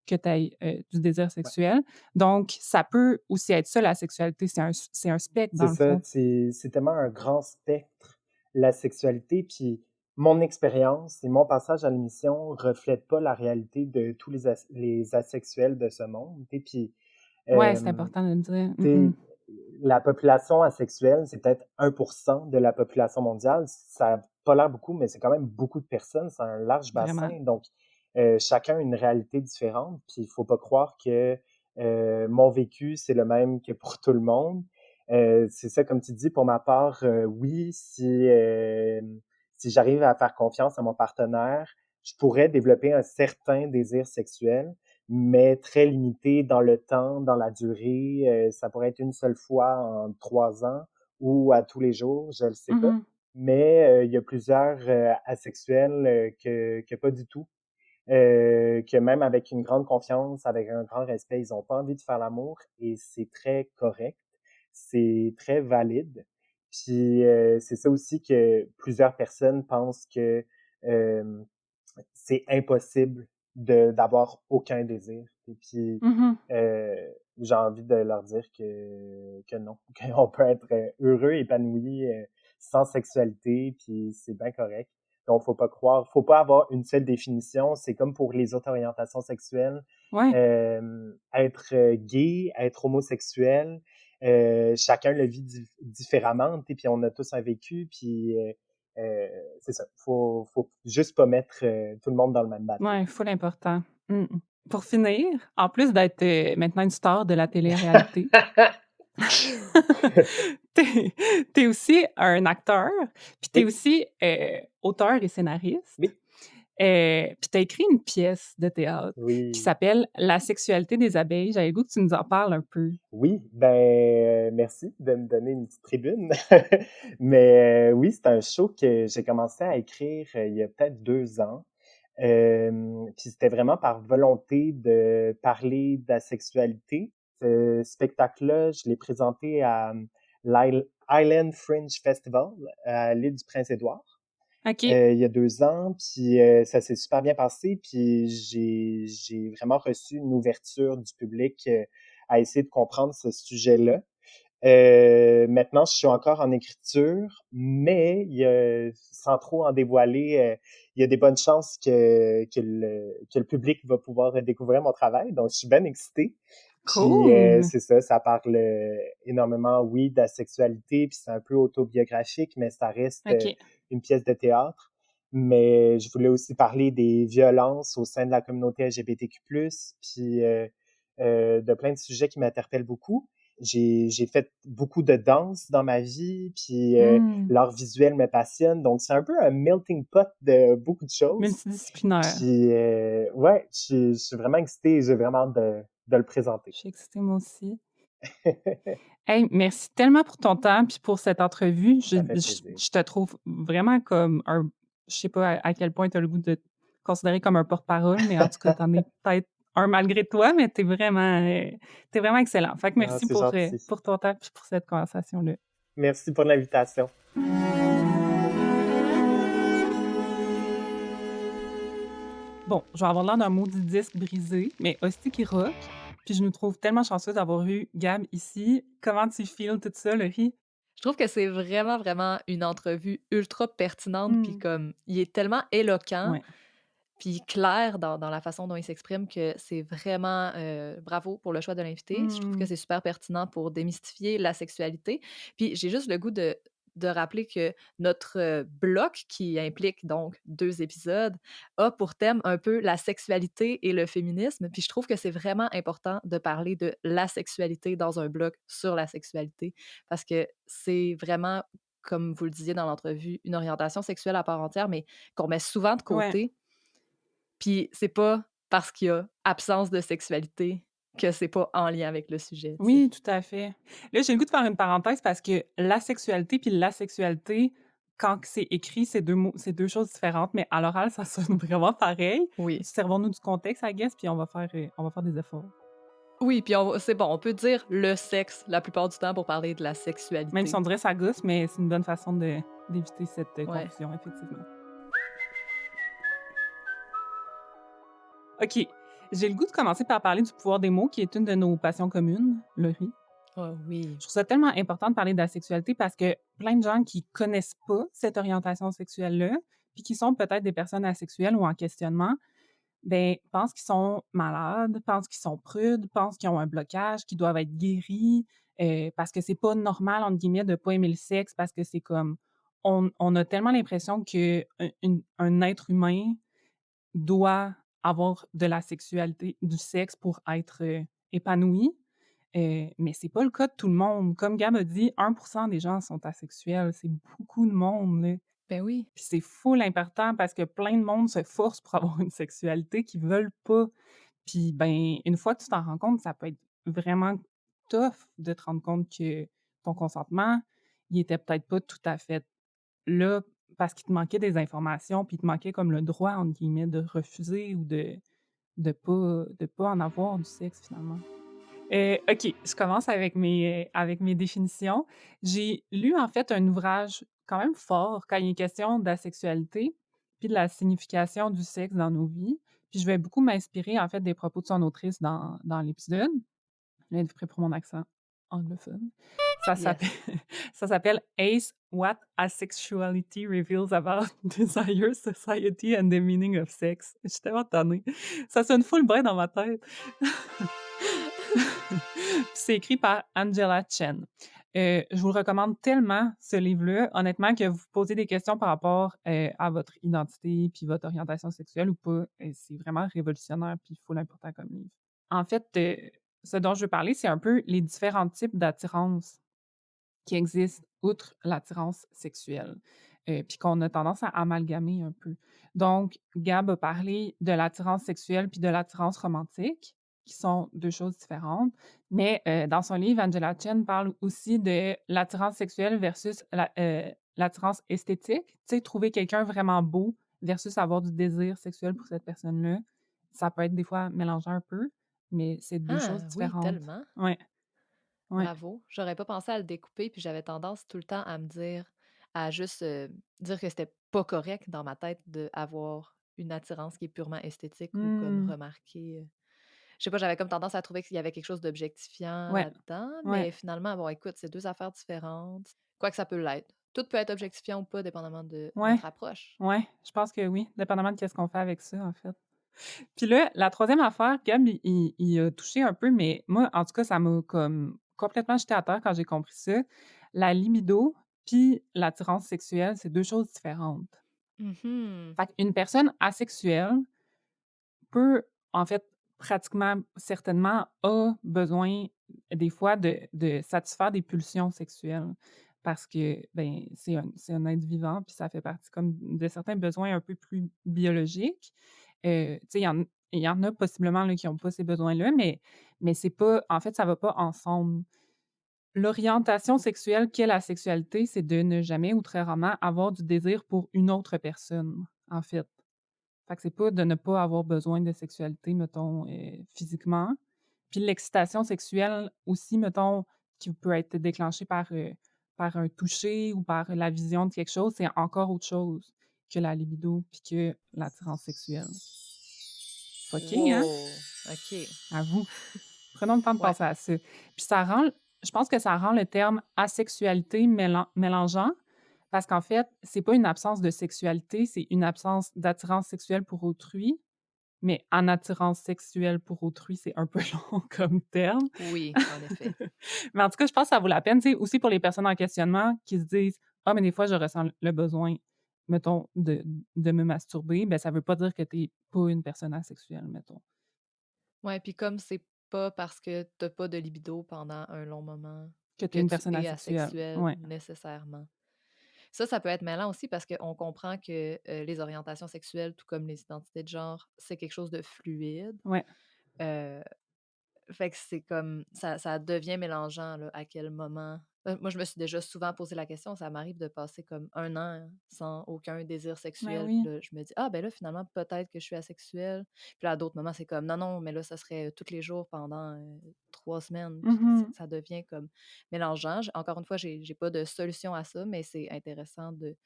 que tu aies, du désir ouais. sexuel. Donc, ça peut aussi être ça, la sexualité, c'est un spectre, C'est dans le ça, fond. c'est tellement un grand spectre, la sexualité, puis mon expérience et mon passage à l'émission reflètent pas la réalité de tous les asexuels de ce monde. Et puis, Ouais, c'est euh, important de le dire. tu sais, la population asexuelle, c'est peut-être 1% de la population mondiale. Ça a pas l'air beaucoup, mais c'est quand même beaucoup de personnes. C'est un large Vraiment. bassin. Donc, chacun a une réalité différente. Puis, il faut pas croire que mon vécu, c'est le même que pour tout le monde. C'est ça, comme tu dis, pour ma part, oui, si j'arrive à faire confiance à mon partenaire, je pourrais développer un certain désir sexuel, mais très limité dans le temps, dans la durée. Ça pourrait être une seule fois en 3 ans ou à tous les jours, je ne le sais pas. Mmh. Mais il y a plusieurs asexuels que pas du tout. Que même avec une grande confiance, avec un grand respect, ils n'ont pas envie de faire l'amour et c'est très correct, c'est très valide. Puis c'est ça aussi que plusieurs personnes pensent que euh, c'est impossible d'avoir aucun désir. Et puis, Mmh. euh, j'ai envie de leur dire que non, qu'on peut être heureux, épanoui, sans sexualité, puis c'est bien correct. Donc, faut pas croire, faut pas avoir une seule définition. C'est comme pour les autres orientations sexuelles. Ouais. Être gay, être homosexuel, chacun le vit différemment, et puis on a tous un vécu, puis c'est ça. Faut juste pas mettre tout le monde dans le même bateau. Ouais, full important. Mmh mh. Pour finir, en plus d'être, maintenant une star de la télé-réalité, tu es aussi un acteur, puis tu es Oui, aussi, auteur et scénariste, oui, puis tu as écrit une pièce de théâtre qui oui, s'appelle «La sexualité des abeilles». J'avais le goût que tu nous en parles un peu. oui. Ben, merci de me donner une petite tribune. Mais oui, c'est un show que j'ai commencé à écrire il y a peut-être 2 ans. Puis c'était vraiment par volonté de parler d'asexualité. Ce spectacle-là, je l'ai présenté à l'Island Fringe Festival à l'île du Prince-Édouard. OK, Il y a 2 ans, puis ça s'est super bien passé, puis j'ai vraiment reçu une ouverture du public à essayer de comprendre ce sujet-là. Maintenant, je suis encore en écriture, mais sans trop en dévoiler, il y a des bonnes chances que le public va pouvoir découvrir mon travail. Donc, je suis bien excitée. Puis, cool! c'est ça, ça parle énormément, oui, de la sexualité, puis c'est un peu autobiographique, mais ça reste OK. une pièce de théâtre. Mais je voulais aussi parler des violences au sein de la communauté LGBTQ+, puis de plein de sujets qui m'interpellent beaucoup. J'ai fait beaucoup de danse dans ma vie, puis Mmh. l'art visuel me passionne. Donc, c'est un peu un melting pot de beaucoup de choses. Multidisciplinaire. Puis, ouais, je suis vraiment excitée et j'ai vraiment hâte de le présenter. Je suis excitée moi aussi. Hey, merci tellement pour ton temps puis pour cette entrevue. Ça fait plaisir. Je te trouve vraiment comme un je sais pas à quel point tu as le goût de te considérer comme un porte-parole, mais en tout cas, tu en es peut-être un malgré toi, mais tu vraiment excellent. Fait que Ah, merci c'est gentil. pour ton temps puis pour cette conversation-là. Merci pour l'invitation. Bon, je vais avoir l'air d'un maudit disque brisé, mais hostie qui rock. Puis je nous trouve tellement chanceux d'avoir eu Gab ici. Comment tu files tout ça, Laurie? Je trouve que c'est vraiment, vraiment une entrevue ultra pertinente, puis Mmh. comme il est tellement éloquent, Ouais. puis clair dans la façon dont il s'exprime que c'est vraiment, bravo pour le choix de l'invité. Je trouve que Mmh. c'est super pertinent pour démystifier la sexualité. Puis j'ai juste le goût de rappeler que notre, bloc qui implique donc 2 épisodes, a pour thème un peu la sexualité et le féminisme. Puis je trouve que c'est vraiment important de parler de la sexualité dans un bloc sur la sexualité parce que c'est vraiment, comme vous le disiez dans l'entrevue, une orientation sexuelle à part entière, mais qu'on met souvent de Ouais. côté puis c'est pas parce qu'il y a absence de sexualité que c'est pas en lien avec le sujet, tu sais? Oui, tout à fait. Là, j'ai le goût de faire une parenthèse parce que la sexualité puis l'asexualité, quand que c'est écrit, c'est 2 choses différentes, mais à l'oral, ça sonne vraiment pareil. Oui. Servons-nous du contexte, I guess, puis on va faire des efforts. Oui, puis c'est bon, on peut dire le sexe la plupart du temps pour parler de la Même si sexualité. on dirait ça gosse, mais c'est une bonne façon d'éviter cette, Ouais. confusion, effectivement. OK. J'ai le goût de commencer par parler du pouvoir des mots, qui est une de nos passions communes, Laurie. Ah oui. Je trouve ça tellement important de parler de la sexualité parce que plein de gens qui connaissent pas cette orientation sexuelle-là, puis qui sont peut-être des personnes asexuelles ou en questionnement, ben pensent qu'ils sont malades, pensent qu'ils sont prudes, pensent qu'ils ont un blocage, qu'ils doivent être guéris, parce que c'est pas «normal» entre guillemets de pas aimer le sexe parce que c'est comme on a tellement l'impression que un être humain doit avoir de la sexualité, du sexe pour être, épanoui. Mais c'est pas le cas de tout le monde. Comme Gab a dit, 1 des gens sont asexuels. C'est beaucoup de monde, là. Ben oui. Puis c'est full important parce que plein de monde se force pour avoir une sexualité qu'ils veulent pas. Puis, ben, une fois que tu t'en rends compte, ça peut être vraiment tough de te rendre compte que ton consentement, il était peut-être pas tout à fait là parce qu'il te manquait des informations, puis il te manquait comme «le droit» entre guillemets de refuser ou de pas en avoir du sexe finalement. OK, je commence avec mes définitions. J'ai lu, en fait, un ouvrage quand même fort quand il est question de la sexualité puis de la signification du sexe dans nos vies. Puis je vais beaucoup m'inspirer, en fait, des propos de son autrice dans l'épisode. Là, êtes-vous prêts pour mon accent anglophone? Ça s'appelle Yes. ça s'appelle «Ace: What Asexuality Reveals About Desire, Society and the Meaning of Sex». Je suis tellement tannée. Ça sonne full bien dans ma tête. C'est écrit par Angela Chen. Je vous le recommande tellement, ce livre-là, honnêtement, que vous posez des questions par rapport, à votre identité puis votre orientation sexuelle ou pas, c'est vraiment révolutionnaire puis full important comme livre. En fait, ce dont je veux parler, c'est un peu les différents types d'attirance qui existent outre l'attirance sexuelle, puis qu'on a tendance à amalgamer un peu. Donc, Gab a parlé de l'attirance sexuelle puis de l'attirance romantique, qui sont 2 choses différentes, mais dans son livre, Angela Chen parle aussi de l'attirance sexuelle versus l'attirance esthétique. Tu sais, trouver quelqu'un vraiment beau versus avoir du désir sexuel pour cette personne-là. Ça peut être des fois mélangé un peu, mais c'est 2 choses Ah oui, différentes. tellement. Ouais, ouais. Bravo. J'aurais pas pensé à le découper, puis j'avais tendance tout le temps à me dire à juste, dire que c'était pas correct dans ma tête d'avoir une attirance qui est purement esthétique ou comme Mmh. remarquer, je sais pas, j'avais comme tendance à trouver qu'il y avait quelque chose d'objectifiant Ouais, là-dedans, ouais, mais finalement, bon, écoute, c'est 2 affaires différentes. Quoique ça peut l'être. Tout peut être objectifiant ou pas, dépendamment de ouais, notre approche. ouais, je pense que oui, dépendamment de qu'est-ce qu'on fait avec ça, en fait. Puis là, la troisième affaire, Gab, il a touché un peu, mais moi, en tout cas, ça m'a comme complètement jeté à terre quand j'ai compris ça. La libido puis l'attirance sexuelle, c'est 2 choses différentes. Mmh. Fait qu'une personne asexuelle peut, en fait, pratiquement, certainement, a besoin des fois de satisfaire des pulsions sexuelles parce que, ben, c'est un être vivant puis ça fait partie comme de certains besoins un peu plus biologiques. Tu sais, il y en a possiblement là qui n'ont pas ces besoins-là, mais c'est pas en fait, ça va pas ensemble. L'orientation sexuelle qu'est la sexualité, c'est de ne jamais ou très rarement avoir du désir pour une autre personne, en fait. Fait que c'est pas de ne pas avoir besoin de sexualité, mettons, physiquement. Puis l'excitation sexuelle aussi, mettons, qui peut être déclenchée par un toucher ou par la vision de quelque chose, c'est encore autre chose que la libido puis que l'attirance sexuelle. Fucking, hein? Wow! OK. À vous. Prenons le temps de Ouais. penser à ça. Puis ça rend Je pense que ça rend le terme asexualité mélangeant parce qu'en fait, c'est pas une absence de sexualité, c'est une absence d'attirance sexuelle pour autrui, mais en attirance sexuelle pour autrui, c'est un peu long comme terme. Oui, en effet. Mais en tout cas, je pense que ça vaut la peine, tu sais, aussi pour les personnes en questionnement qui se disent: «Ah, mais des fois, je ressens le besoin, mettons, de me masturber», ben ça veut pas dire que tu es pas une personne asexuelle, mettons. Ouais, puis comme c'est pas parce que t'as pas de libido pendant un long moment Que tu que es une tu personne es asexuelle. asexuel Ouais. nécessairement. Ça peut être mêlant aussi parce qu'on comprend que, les orientations sexuelles, tout comme les identités de genre, c'est quelque chose de fluide. Ouais. Heu Fait que c'est comme ça devient mélangeant, là, à quel moment moi, je me suis déjà souvent posé la question, ça m'arrive de passer comme 1 an sans aucun désir Ben sexuel, puis oui. là, je me dis: «Ah, ben là, finalement, peut-être que je suis asexuelle». Puis là, à d'autres moments, c'est comme: «Non, non, mais là, ça serait, tous les jours pendant, 3 semaines», puis Mmh. ça devient comme mélangeant. J Encore une fois, j'ai pas de solution à ça, mais c'est intéressant de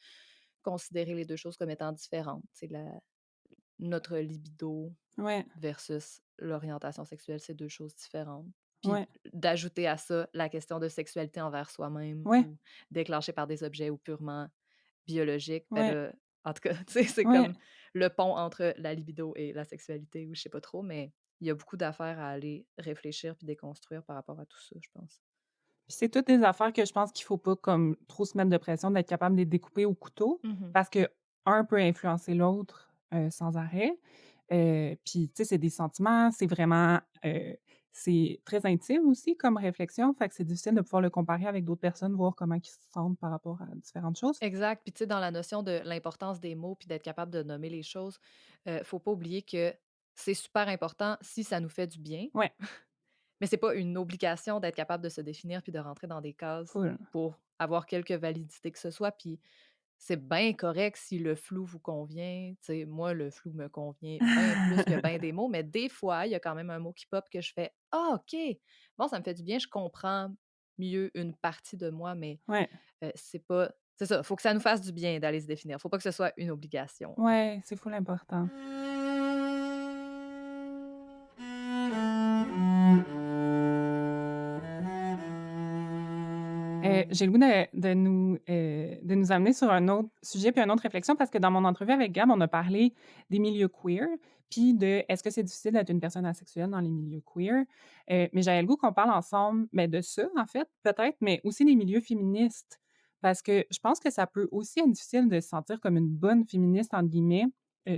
considérer les 2 choses comme étant différentes. C'est la notre libido Ouais, versus l'orientation sexuelle, c'est 2 choses différentes. Puis ouais, d'ajouter à ça la question de sexualité envers soi-même ouais, ou déclenchée par des objets ou purement biologiques, ben ouais, là, en tout cas, tu sais, c'est ouais. comme le pont entre la libido et la sexualité ou je sais pas trop, mais il y a beaucoup d'affaires à aller réfléchir puis déconstruire par rapport à tout ça, je pense. Puis c'est toutes des affaires que je pense qu'il faut pas comme trop se mettre de pression, d'être capable de les découper au couteau Mmh. parce que un peut influencer l'autre, sans arrêt. Puis tu sais, c'est des sentiments, c'est vraiment, c'est très intime aussi comme réflexion, fait que c'est difficile de pouvoir le comparer avec d'autres personnes, voir comment ils se sentent par rapport à différentes choses. Exact, puis tu sais, dans la notion de l'importance des mots puis d'être capable de nommer les choses, faut pas oublier que c'est super important si ça nous fait du bien. Ouais, Mais c'est pas une obligation d'être capable de se définir puis de rentrer dans des cases cool. pour avoir quelque validité que ce soit, puis c'est bien correct si le flou vous convient. Tu sais, moi, le flou me convient bien plus que bien des mots, mais des fois, il y a quand même un mot qui pop que je fais: «Ah OK! Bon, ça me fait du bien, je comprends mieux une partie de moi», mais Ouais, c'est ça, faut que ça nous fasse du bien d'aller se définir. Faut pas que ce soit une obligation. ouais, c'est full important. J'ai le goût de nous amener sur un autre sujet puis une autre réflexion parce que dans mon entrevue avec Gab, on a parlé des milieux queer, puis de est-ce que c'est difficile d'être une personne asexuelle dans les milieux queer? Mais j'avais le goût qu'on parle ensemble, mais de ça, en fait, peut-être, mais aussi des milieux féministes. Parce que je pense que ça peut aussi être difficile de se sentir comme une «bonne féministe» entre guillemets,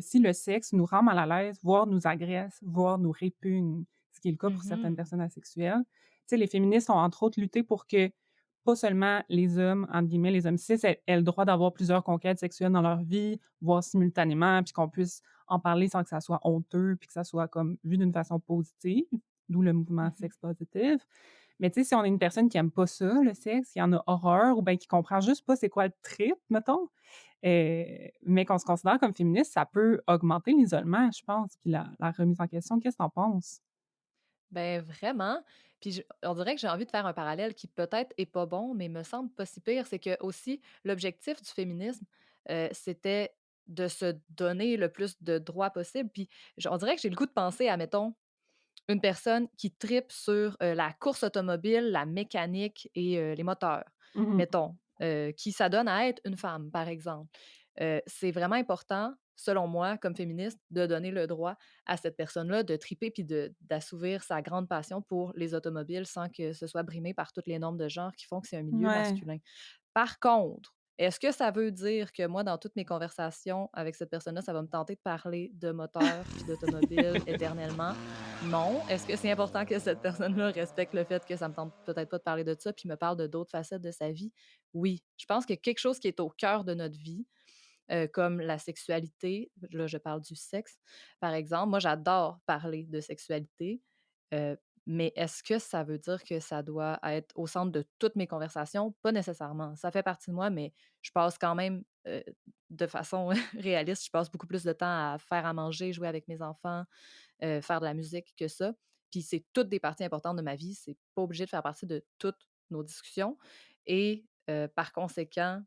si le sexe nous rend mal à l'aise, voire nous agresse, voire nous répugne, ce qui est le cas pour certaines Mmh. personnes asexuelles. Tu sais, les féministes ont entre autres lutté pour que pas seulement les hommes, entre guillemets, les hommes cis aient le droit d'avoir plusieurs conquêtes sexuelles dans leur vie, voire simultanément, puis qu'on puisse en parler sans que ça soit honteux, puis que ça soit comme vu d'une façon positive, d'où le mouvement Mmh. sexe positif. Mais tu sais, si on est une personne qui aime pas ça, le sexe, qui en a horreur ou bien qui comprend juste pas c'est quoi le trip, mettons, mais qu'on se considère comme féministe, ça peut augmenter l'isolement, je pense, puis la remise en question. Qu'est-ce que tu penses? Ben, vraiment. Puis on dirait que j'ai envie de faire un parallèle qui peut-être est pas bon, mais me semble pas si pire. C'est que aussi l'objectif du féminisme, c'était de se donner le plus de droits possible. Puis on dirait que j'ai le goût de penser à, mettons, une personne qui tripe sur, la course automobile, la mécanique et les moteurs, Mmh. mettons, qui s'adonne à être une femme, par exemple. C'est vraiment important, selon moi, comme féministe, de donner le droit à cette personne-là de triper puis d'assouvir sa grande passion pour les automobiles sans que ce soit brimé par toutes les normes de genre qui font que c'est un milieu Ouais. masculin. Par contre, est-ce que ça veut dire que moi, dans toutes mes conversations avec cette personne-là, ça va me tenter de parler de moteur puis d'automobile éternellement? Non. Est-ce que c'est important que cette personne-là respecte le fait que ça me tente peut-être pas de parler de ça puis me parle de d'autres facettes de sa vie? Oui. Je pense que quelque chose qui est au cœur de notre vie, comme la sexualité, là, je parle du sexe, par exemple. Moi, j'adore parler de sexualité, heu, mais est-ce que ça veut dire que ça doit être au centre de toutes mes conversations? Pas nécessairement. Ça fait partie de moi, mais je passe quand même, de façon réaliste, je passe beaucoup plus de temps à faire à manger, jouer avec mes enfants, faire de la musique que ça. Puis c'est toutes des parties importantes de ma vie, c'est pas obligé de faire partie de toutes nos discussions et par conséquent,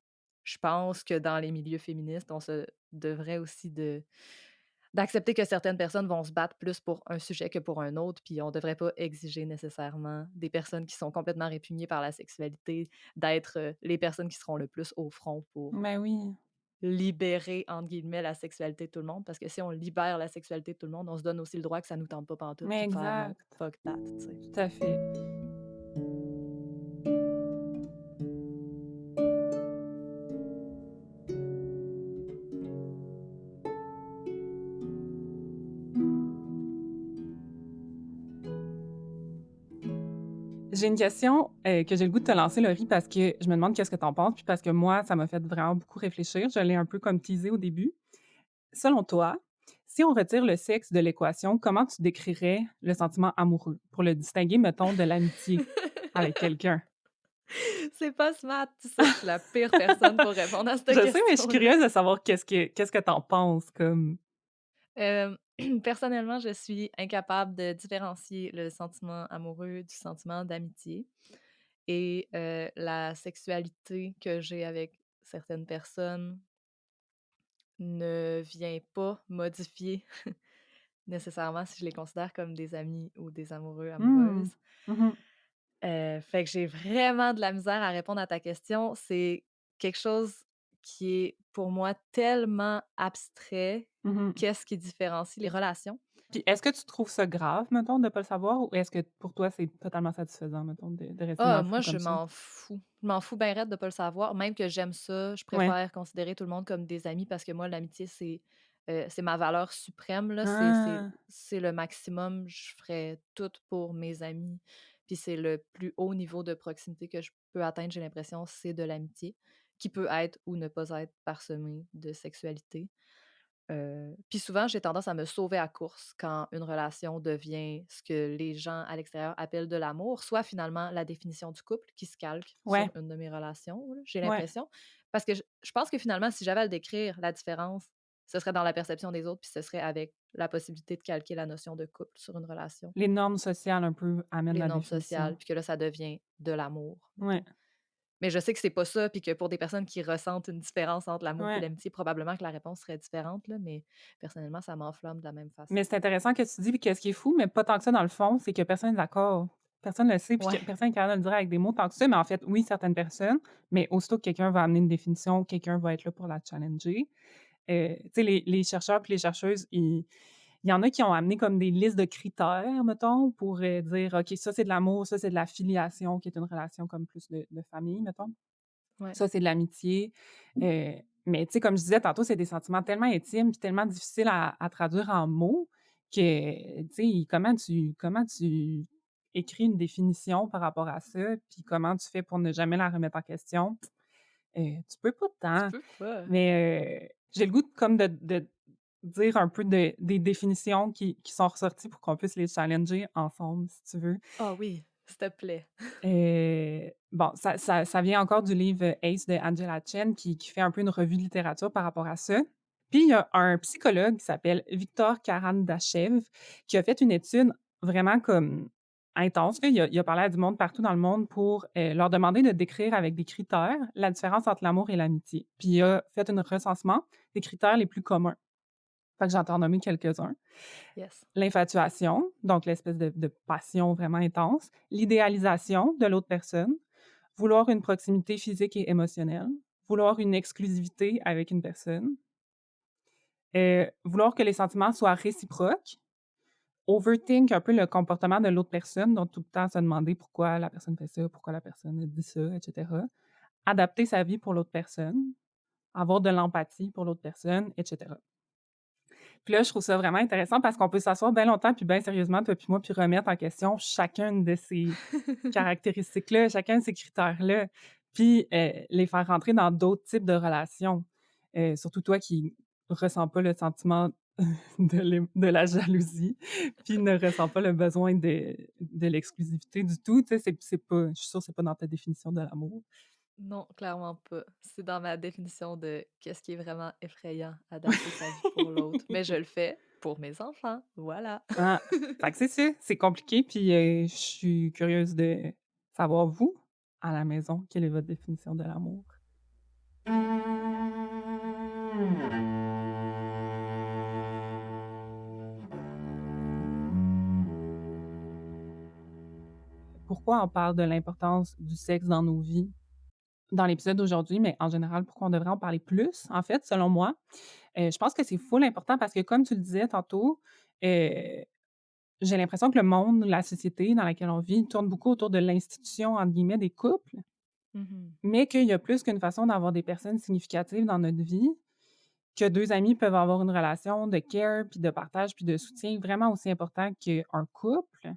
je pense que dans les milieux féministes, on se devrait aussi de d'accepter que certaines personnes vont se battre plus pour un sujet que pour un autre, puis on devrait pas exiger nécessairement des personnes qui sont complètement répugnées par la sexualité d'être, les personnes qui seront le plus au front pour Ben oui, «libérer» entre guillemets la sexualité de tout le monde. Parce que si on libère la sexualité de tout le monde, on se donne aussi le droit que ça nous tente pas pantoute, mais puis de faire: «Non, exact, fuck that», tu sais? tout à fait. J'ai une question, que j'ai le goût de te lancer, Laurie, parce que je me demande qu'est-ce que tu en penses, puis parce que moi, ça m'a fait vraiment beaucoup réfléchir. Je l'ai un peu comme teasé au début. Selon toi, si on retire le sexe de l'équation, comment tu décrirais le sentiment amoureux pour le distinguer, mettons, de l'amitié avec quelqu'un? C'est pas smart, tu sais que je suis la pire personne pour répondre à cette Je sais, mais je suis question-là. curieuse de savoir qu'est-ce que tu en penses comme Hem, Personnellement, je suis incapable de différencier le sentiment amoureux du sentiment d'amitié et la sexualité que j'ai avec certaines personnes ne vient pas modifier nécessairement si je les considère comme des amis ou des amoureux, Mmh. amoureuses. Mmh. Fait que j'ai vraiment de la misère à répondre à ta question. C'est quelque chose qui est pour moi tellement abstrait. Mmh. Qu'est-ce qui différencie les relations? Puis est-ce que tu trouves ça grave, mettons, de pas le savoir ou est-ce que pour toi, c'est totalement satisfaisant, mettons, de rester dans Ah, le moi, flou je comme ça? m'en fous. Je m'en fous bien raide de pas le savoir. Même que j'aime ça, je Ouais. préfère considérer tout le monde comme des amis parce que moi, l'amitié, c'est ma valeur suprême, là. Ah! C'est le maximum. Je ferais tout pour mes amis. Puis c'est le plus haut niveau de proximité que je peux atteindre, j'ai l'impression, c'est de l'amitié, qui peut être ou ne pas être parsemée de sexualité. Puis souvent, j'ai tendance à me sauver à course quand une relation devient ce que les gens à l'extérieur appellent de l'amour, soit finalement la définition du couple qui se calque Ouais, sur une de mes relations, là, j'ai ouais. l'impression. Parce que je pense que finalement, si j'avais à le décrire, la différence, ce serait dans la perception des autres, puis ce serait avec la possibilité de calquer la notion de couple sur une relation, Les normes sociales un peu amènent les la normes définition. sociales, puis que là, ça devient de l'amour, Ouais, mettons. Mais je sais que c'est pas ça, puis que pour des personnes qui ressentent une différence entre l'amour et ouais. l'amitié, probablement que la réponse serait différente, là, mais personnellement, ça m'enflamme de la même Mais façon. c'est intéressant que tu dis, puis qu'est-ce qui est fou, mais pas tant que ça dans le fond, c'est que personne n'est d'accord. Personne ne le sait, puis que Ouais, personne n'est capable de le dire avec des mots tant que ça, mais en fait, oui, certaines personnes, mais aussitôt que quelqu'un va amener une définition, quelqu'un va être là pour la challenger. Tu sais, les chercheurs puis les chercheuses, il y en a qui ont amené comme des listes de critères, mettons, pour dire, OK, ça, c'est de l'amour, ça, c'est de la filiation, qui est une relation comme plus de famille, mettons. ouais. Ça, c'est de l'amitié. Mais tu sais, comme je disais tantôt, c'est des sentiments tellement intimes puis tellement difficiles à traduire en mots que, tu sais, comment tu écris une définition par rapport à ça, puis comment tu fais pour ne jamais la remettre en question? Tu peux pas Tu tant. peux pas. Mais j'ai le goût de dire un peu des définitions qui sont ressorties pour qu'on puisse les challenger ensemble, si tu veux. Ah oui, s'il te plaît. Bon, ça vient encore du livre Ace de Angela Chen qui fait un peu une revue de littérature par rapport à ça. Puis il y a un psychologue qui s'appelle Victor Karandachev qui a fait une étude vraiment comme intense, là. Il a parlé à du monde partout dans le monde pour, leur demander de décrire avec des critères la différence entre l'amour et l'amitié. Puis il a fait un recensement des critères les plus communs. Fait que j'en t'en nommer quelques-uns. Yes. L'infatuation, donc l'espèce de passion vraiment intense, l'idéalisation de l'autre personne, vouloir une proximité physique et émotionnelle, vouloir une exclusivité avec une personne, vouloir que les sentiments soient réciproques, overthink un peu le comportement de l'autre personne, donc tout le temps se demander pourquoi la personne fait ça, pourquoi la personne a dit ça, et cetera. Adapter sa vie pour l'autre personne, avoir de l'empathie pour l'autre personne, et cetera. Puis là, je trouve ça vraiment intéressant parce qu'on peut s'asseoir bien longtemps, puis bien sérieusement, toi puis moi, puis remettre en question chacune de ces caractéristiques-là, chacun de ces critères-là, puis les faire rentrer dans d'autres types de relations. Surtout toi qui ressens pas le sentiment de la jalousie, puis ne ressens pas le besoin de l'exclusivité du tout. Tu sais, c'est pas, je suis sûre que c'est pas dans ta définition de l'amour. Non, clairement pas. C'est dans ma définition de qu'est-ce qui est vraiment effrayant, adapter sa vie pour l'autre. Mais je le fais pour mes enfants. Voilà. Ah, fait que c'est ça, c'est compliqué, puis je suis curieuse de savoir, vous, à la maison, quelle est votre définition de l'amour? pourquoi on parle de l'importance du sexe dans nos vies dans l'épisode d'aujourd'hui, mais en général, pourquoi on devrait en parler plus, en fait, selon moi. Je pense que c'est full important parce que comme tu le disais tantôt, heu, j'ai l'impression que le monde, la société dans laquelle on vit tourne beaucoup autour de «l'institution» entre guillemets des couples, Mhm. mais qu'il y a plus qu'une façon d'avoir des personnes significatives dans notre vie, que 2 amis peuvent avoir une relation de care, puis de partage, puis de soutien vraiment aussi important qu'un couple,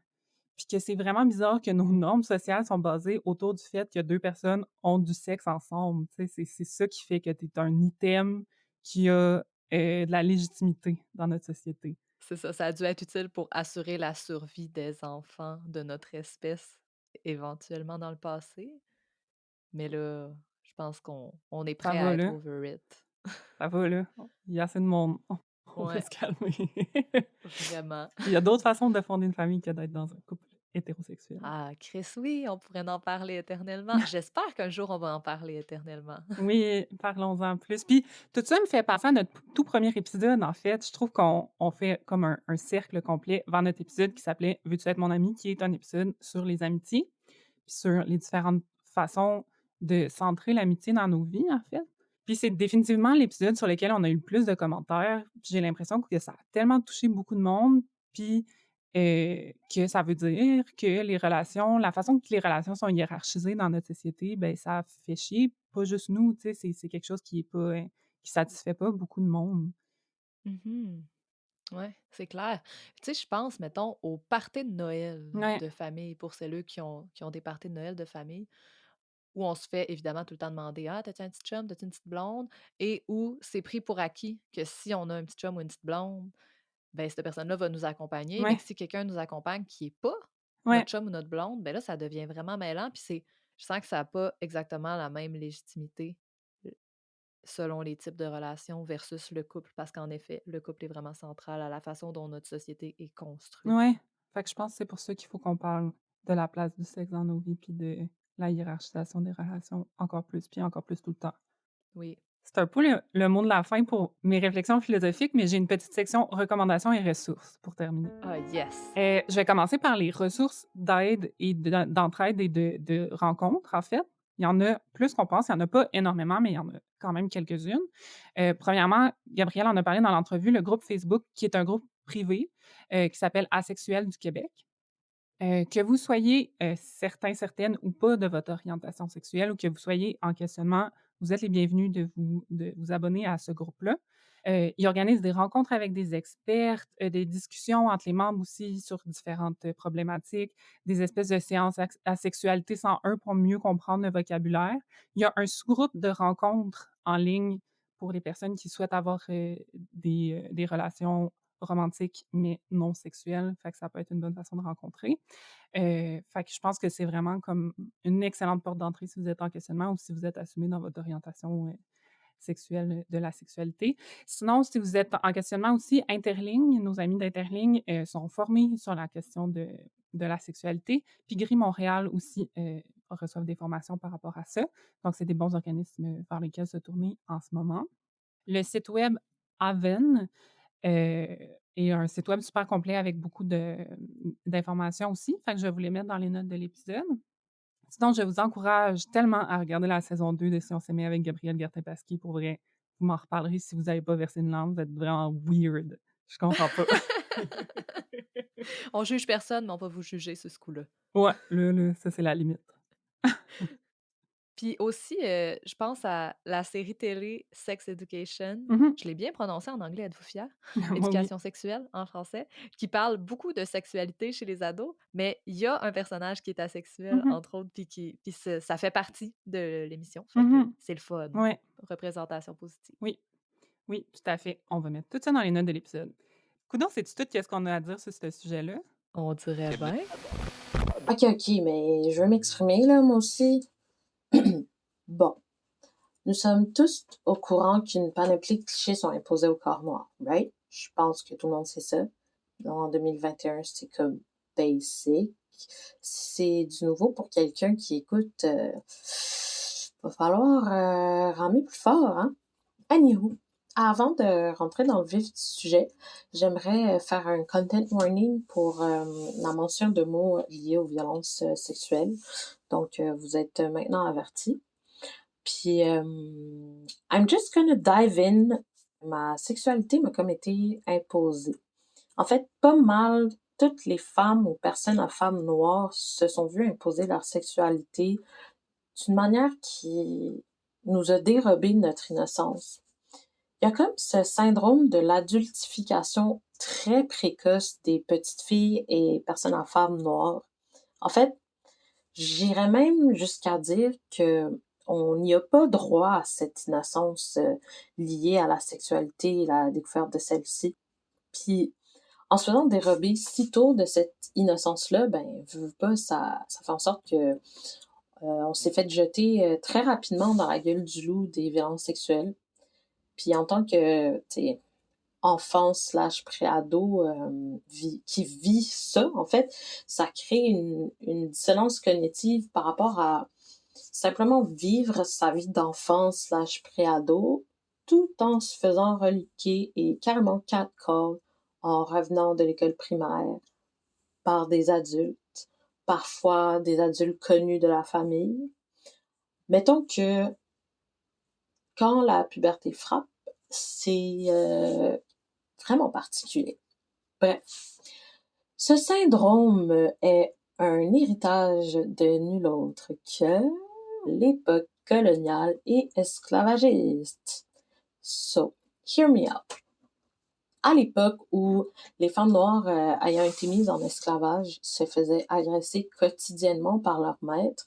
puis que c'est vraiment bizarre que nos normes sociales sont basées autour du fait que 2 personnes ont du sexe ensemble, tu sais? C'est ça qui fait que tu es un item qui a, de la légitimité dans notre société. C'est ça, ça a dû être utile pour assurer la survie des enfants de notre espèce, éventuellement dans le passé. Mais là, je pense qu'on est Ça prêt va à être là, over it. ça va là, il y a assez de monde, on peut Ouais, se calmer. vraiment. Il y a d'autres façons de fonder une famille que d'être dans un couple hétérosexuel. Ah, Chris, oui, on pourrait en parler éternellement. J'espère qu'un jour on va en parler éternellement. Oui, parlons-en plus. Puis tout ça me fait penser à notre tout premier épisode, en fait. Je trouve qu'on fait comme un cercle complet vers notre épisode qui s'appelait «Veux-tu être mon ami?», qui est un épisode sur les amitiés, puis sur les différentes façons de centrer l'amitié dans nos vies, en fait. Puis c'est définitivement l'épisode sur lequel on a eu le plus de commentaires. Puis j'ai l'impression que ça a tellement touché beaucoup de monde, puis que ça veut dire que les relations la façon que les relations sont hiérarchisées dans notre société, ben ça fait chier pas juste nous, tu sais, c'est quelque chose qui est pas, qui satisfait pas beaucoup de monde. Mhm. Ouais, c'est clair. Tu sais, je pense, mettons, aux parties de Noël Ouais, de famille, pour celles qui ont des parties de Noël de famille, où on se fait évidemment tout le temps demander: «Ah, t'as-tu un petit chum? T'as-tu une petite blonde?» et où c'est pris pour acquis que si on a un petit chum ou une petite blonde, ben cette personne-là va nous accompagner, mais que ouais, si quelqu'un nous accompagne qui est pas ouais, notre chum ou notre blonde, ben là, ça devient vraiment mêlant, puis je sens que ça a pas exactement la même légitimité, selon les types de relations versus le couple, parce qu'en effet, le couple est vraiment central à la façon dont notre société est construite. ouais. Fait que je pense que c'est pour ça qu'il faut qu'on parle de la place du sexe dans nos vies, puis de la hiérarchisation des relations encore plus, puis encore plus tout le temps. Oui. C'est un peu le mot de la fin pour mes réflexions philosophiques, mais j'ai une petite section recommandations et ressources pour terminer. Ah yes! Je vais commencer par les ressources d'aide et d'entraide et de rencontres, en fait. Il y en a plus qu'on pense. Il y en a pas énormément, mais il y en a quand même quelques-unes. Premièrement, Gabrielle en a parlé dans l'entrevue, le groupe Facebook, qui est un groupe privé, qui s'appelle Asexuels du Québec. Que vous soyez, certain, certaine ou pas de votre orientation sexuelle ou que vous soyez en questionnement, vous êtes les bienvenus de vous abonner à ce groupe-là. Ils organisent des rencontres avec des experts, des discussions entre les membres aussi sur différentes, problématiques, des espèces de séances à sexualité 101 pour mieux comprendre le vocabulaire. Il y a un sous-groupe de rencontres en ligne pour les personnes qui souhaitent avoir, des relations romantiques mais non sexuelles, fait que ça peut être une bonne façon de rencontrer. Fait que je pense que c'est vraiment comme une excellente porte d'entrée si vous êtes en questionnement ou si vous êtes assumé dans votre orientation, sexuelle, de la sexualité. Sinon, si vous êtes en questionnement aussi, Interligne, nos amis d'Interligne, sont formés sur la question de la sexualité. Puis Gris Montréal aussi, reçoivent des formations par rapport à ça. Donc, c'est des bons organismes, vers lesquels se tourner en ce moment. Le site web Aven, Heu et un site web super complet avec beaucoup d'informations aussi, fait que je vais vous les mettre dans les notes de l'épisode. Sinon, je vous encourage tellement à regarder la saison 2 de Si on s'aimait avec Gabrielle Gertin-Pasquier. Pour vrai, vous m'en reparlerez si vous n'avez pas versé une langue, vous êtes vraiment weird. Je comprends pas. On juge personne, mais on va vous juger sur ce coup-là. Ouais, là, ça, c'est la limite. Puis aussi, je pense à la série télé Sex Education. Mmh. Je l'ai bien prononcé en anglais, êtes-vous fiers? Moi, oui. Éducation sexuelle en français, qui parle beaucoup de sexualité chez les ados, mais il y a un personnage qui est asexuel, Mmh. entre autres, puis ça fait partie de l'émission, fait que Mmh. c'est le fun. Ouais, Représentation positive. oui, oui, tout à fait. On va mettre tout ça dans les notes de l'épisode. Coudonc, sais-tu tout qu'est-ce qu'on a à dire sur ce sujet-là? On dirait bien. OK, OK, mais je veux m'exprimer, là, moi aussi. Bon, nous sommes tous au courant qu'une panoplie de clichés sont imposés au corps noir, right? Je pense que tout le monde sait ça. En 2021, c'est comme basic. C'est du nouveau pour quelqu'un qui écoute. Va falloir ramer plus fort, hein? Anywho, Avant de rentrer dans le vif du sujet, j'aimerais faire un content warning pour la mention de mots liés aux violences sexuelles. Donc, vous êtes maintenant avertis. Puis, I'm just gonna dive in. Ma sexualité m'a comme été imposée. En fait, pas mal toutes les femmes ou personnes à femmes noires se sont vues imposer leur sexualité d'une manière qui nous a dérobé notre innocence. Il y a comme ce syndrome de l'adultification très précoce des petites filles et personnes à femmes noires. En fait, j'irais même jusqu'à dire que on n'y a pas droit à cette innocence liée à la sexualité et la découverte de celle-ci. Puis, en se faisant dérober si tôt de cette innocence-là, ben, veux pas, ça fait en sorte que on s'est fait jeter très rapidement dans la gueule du loup des violences sexuelles. Puis en tant que, tu sais, enfant / préado qui vit ça, en fait, ça crée une dissonance cognitive par rapport à simplement vivre sa vie d'enfant / préado tout en se faisant reliquer et carrément catcall en revenant de l'école primaire par des adultes, parfois des adultes connus de la famille. Mettons que quand la puberté frappe, c'est vraiment particulier. Bref, ce syndrome est un héritage de nul autre que l'époque coloniale et esclavagiste. So, hear me out. À l'époque où les femmes noires ayant été mises en esclavage se faisaient agresser quotidiennement par leurs maîtres,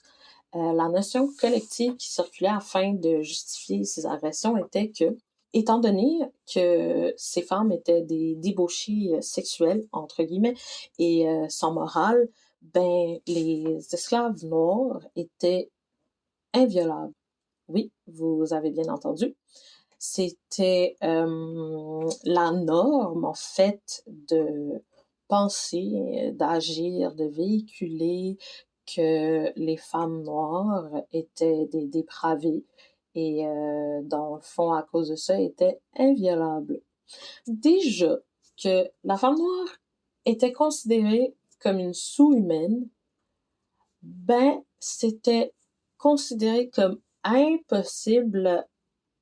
la notion collective qui circulait afin de justifier ces agressions était que, étant donné que ces femmes étaient des débauchées sexuelles, entre guillemets, et sans morale, ben, les esclaves noirs étaient inviolables. Oui, vous avez bien entendu. C'était la norme, en fait, de penser, d'agir, de véhiculer que les femmes noires étaient des dépravées et dans le fond, à cause de ça, étaient inviolables. Déjà que la femme noire était considérée comme une sous-humaine, ben, c'était considéré comme impossible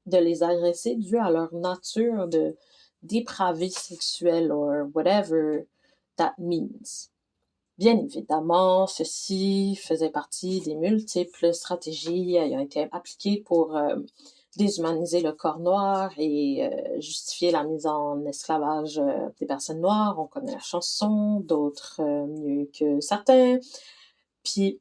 de les agresser dû à leur nature de dépravée sexuelle or whatever that means. Bien évidemment, ceci faisait partie des multiples stratégies ayant été appliquées pour déshumaniser le corps noir et justifier la mise en esclavage des personnes noires. On connaît la chanson, d'autres mieux que certains. Puis,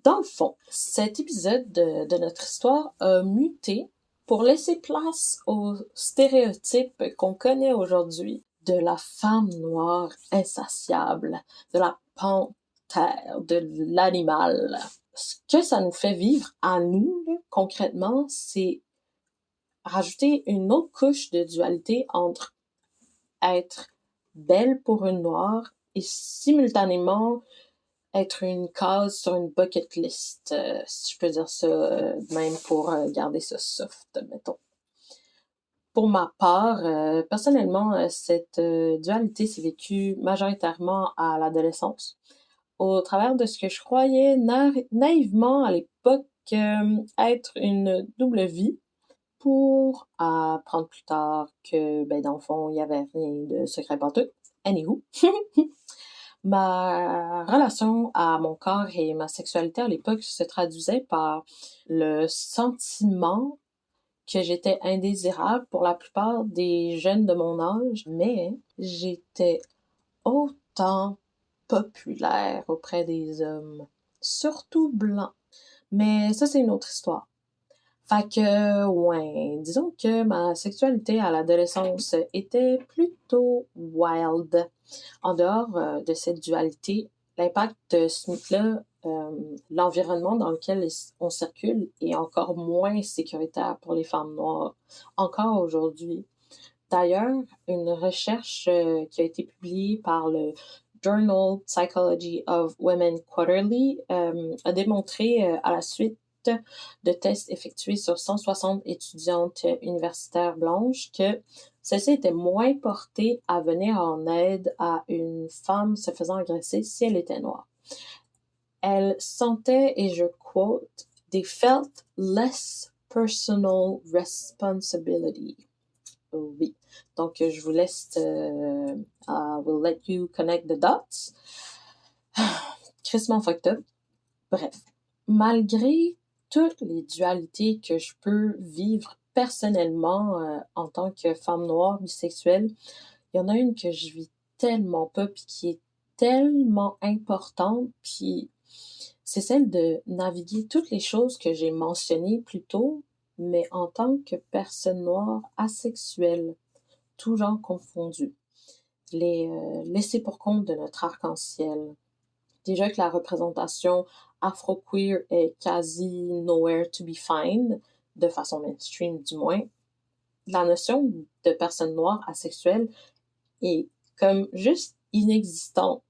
dans le fond, cet épisode de notre histoire a muté pour laisser place aux stéréotypes qu'on connaît aujourd'hui de la femme noire insatiable, de la panthère, de l'animal. Ce que ça nous fait vivre à nous, là, concrètement, c'est rajouter une autre couche de dualité entre être belle pour une noire et simultanément être une case sur une bucket list, si je peux dire ça, même pour garder ça soft, mettons. Pour ma part, personnellement, cette dualité s'est vécue majoritairement à l'adolescence, au travers de ce que je croyais naïvement à l'époque être une double vie, pour apprendre plus tard que, ben, dans le fond, il n'y avait rien de secret partout. Anywho. Ma relation à mon corps et ma sexualité à l'époque se traduisait par le sentiment que j'étais indésirable pour la plupart des jeunes de mon âge, mais j'étais autant populaire auprès des hommes, surtout blancs. Mais ça, c'est une autre histoire. Fait que, ouais, disons que ma sexualité à l'adolescence était plutôt wild. En dehors de cette dualité, l'impact de ce mythe-là, l'environnement dans lequel on circule est encore moins sécuritaire pour les femmes noires, encore aujourd'hui. D'ailleurs, une recherche qui a été publiée par le Journal Psychology of Women Quarterly a démontré à la suite de tests effectués sur 160 étudiantes universitaires blanches que celles-ci étaient moins portées à venir en aide à une femme se faisant agresser si elle était noire. Elles sentaient, et je quote, « They felt less personal responsibility ». Oui. Donc, je vous laisse, I will let you connect the dots. Crissement fucked up. Bref. Malgré toutes les dualités que je peux vivre personnellement en tant que femme noire bisexuelle, il y en a une que je vis tellement pas puis qui est tellement importante, puis c'est celle de naviguer toutes les choses que j'ai mentionnées plus tôt, mais en tant que personne noire asexuelle, tout genre confondu. Les laisser pour compte de notre arc-en-ciel. Déjà que la représentation afro-queer est quasi nowhere to be found, de façon mainstream du moins, la notion de personne noire asexuelle est comme juste inexistante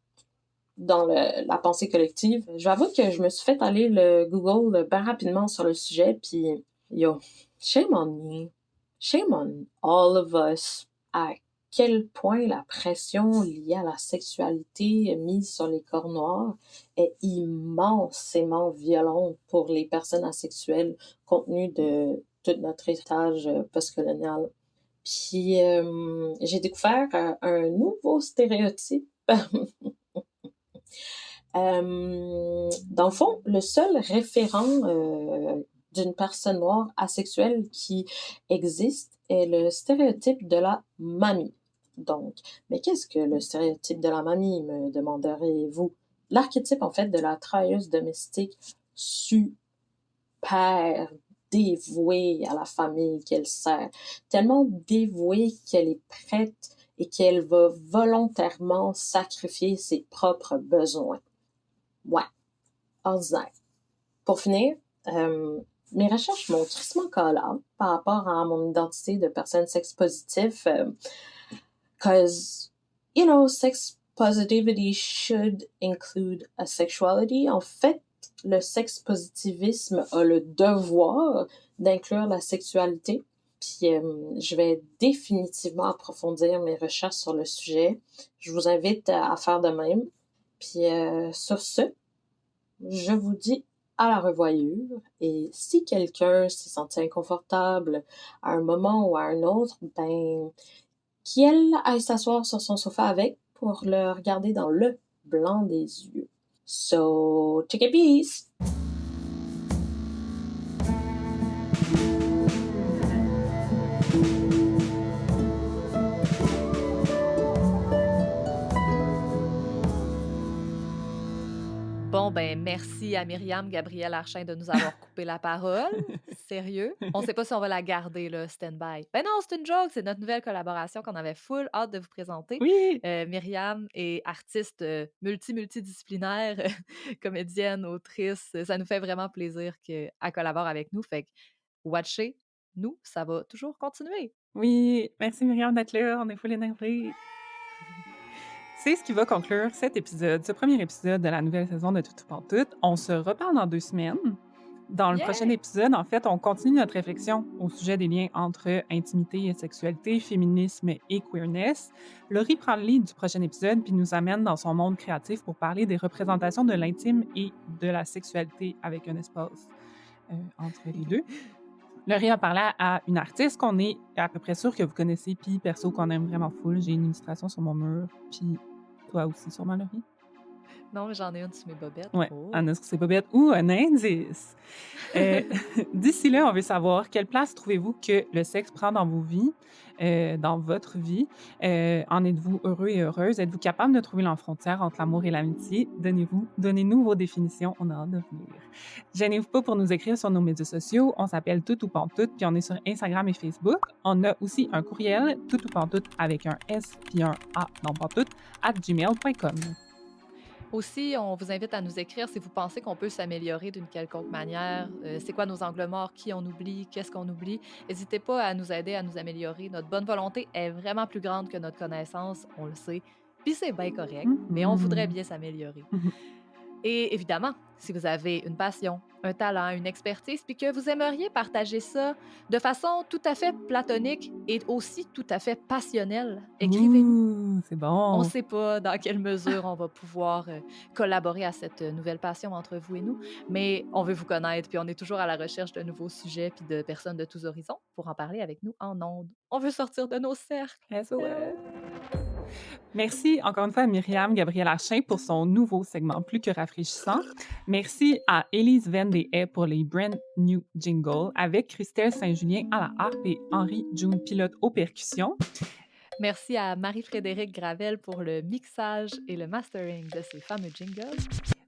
dans la pensée collective. Je vais avouer que je me suis fait aller le Google bien rapidement sur le sujet, puis yo, shame on me, shame on all of us, à quel point la pression liée à la sexualité mise sur les corps noirs est immensément violente pour les personnes asexuelles compte tenu de tout notre héritage postcolonial. Puis j'ai découvert un nouveau stéréotype. Dans le fond, le seul référent d'une personne noire asexuelle qui existe est le stéréotype de la mamie. Donc, mais qu'est-ce que le stéréotype de la mamie, me demanderez-vous? L'archétype, en fait, de la travailleuse domestique super dévouée à la famille qu'elle sert, tellement dévouée qu'elle est prête et qu'elle va volontairement sacrifier ses propres besoins. Ouais, ordinaire. Pour finir, mes recherches m'ont crissement call out par rapport à mon identité de personne sex-positive, cause, you know, sex positivity should include a sexuality. En fait, le sex-positivisme a le devoir d'inclure la sexualité. Puis je vais définitivement approfondir mes recherches sur le sujet. Je vous invite à faire de même. Puis sur ce, je vous dis à la revoyure. Et si quelqu'un s'est senti inconfortable à un moment ou à un autre, ben qu'elle aille s'asseoir sur son sofa avec pour le regarder dans le blanc des yeux. So, take a piece! Bon, ben merci à Myriam Gabrielle Archin de nous avoir coupé la parole. Sérieux? On sait pas si on va la garder, là, stand-by. Ben non, c'est une joke, c'est notre nouvelle collaboration qu'on avait full hâte de vous présenter. Oui! Myriam est artiste multidisciplinaire, comédienne, autrice. Ça nous fait vraiment plaisir qu'elle collabore avec nous. Fait que, watchez, nous, ça va toujours continuer. Oui! Merci Myriam d'être là, on est full énervés. C'est ce qui va conclure cet épisode, ce premier épisode de la nouvelle saison de Tout Pantoute. On se reparle dans 2 semaines. Dans le prochain épisode, en fait, on continue notre réflexion au sujet des liens entre intimité et sexualité, féminisme et queerness. Laurie prend le lead du prochain épisode puis nous amène dans son monde créatif pour parler des représentations de l'intime et de la sexualité avec un espace entre les deux. Laurie a parlé à une artiste qu'on est à peu près sûr que vous connaissez, puis perso qu'on aime vraiment full. J'ai une illustration sur mon mur, puis toi aussi sûrement, Laurie? Non, mais j'en ai une sur mes bobettes. Ouais, Oh. Anna sur ses bobettes ou un indice. D'ici là, on veut savoir quelle place trouvez-vous que le sexe prend dans vos vies, dans votre vie. En êtes-vous heureux et heureuse? Êtes-vous capable de trouver la frontière entre l'amour et l'amitié? Donnez-nous vos définitions. On a hâte de vous lire. Gênez-vous pas pour nous écrire sur nos médias sociaux. On s'appelle Tout ou Pantoute, puis on est sur Instagram et Facebook. On a aussi un courriel, toutoutpantoute avec un S puis un A dans pantoute, @gmail.com. Aussi, on vous invite à nous écrire si vous pensez qu'on peut s'améliorer d'une quelconque manière. C'est quoi nos angles morts? Qui on oublie? Qu'est-ce qu'on oublie? N'hésitez pas à nous aider à nous améliorer. Notre bonne volonté est vraiment plus grande que notre connaissance, on le sait. Puis c'est bien correct, mais on voudrait bien s'améliorer. Et évidemment, si vous avez une passion, un talent, une expertise, puis que vous aimeriez partager ça de façon tout à fait platonique et aussi tout à fait passionnelle, écrivez-nous. Ouh, c'est On ne bon. sait pas dans quelle mesure on va pouvoir collaborer à cette nouvelle passion entre vous et nous, mais on veut vous connaître, puis on est toujours à la recherche de nouveaux sujets puis de personnes de tous horizons pour en parler avec nous en ondes. On veut sortir de nos cercles. SOS. Merci encore une fois à Myriam Gabrielle Archin pour son nouveau segment plus que rafraîchissant. Merci à Élise Vendée pour les brand new jingles avec Christelle Saint-Julien à la harpe et Henri June Pilote aux percussions. Merci à Marie-Frédérique Gravel pour le mixage et le mastering de ces fameux jingles.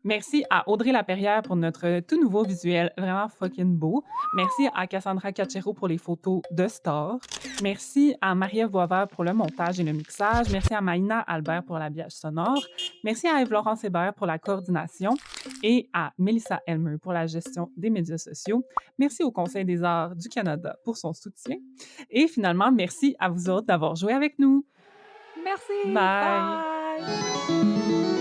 Merci à Audrey Laperrière pour notre tout nouveau visuel vraiment fucking beau. Merci à Cassandra Cachero pour les photos de Star. Merci à Marie-Ève Boisvert pour le montage et le mixage. Merci à Maïna Albert pour l'habillage sonore. Merci à Eve-Laurence Hébert pour la coordination et à Mélissa Elmer pour la gestion des médias sociaux. Merci au Conseil des arts du Canada pour son soutien. Et finalement, merci à vous autres d'avoir joué avec nous. Merci! Bye! Bye!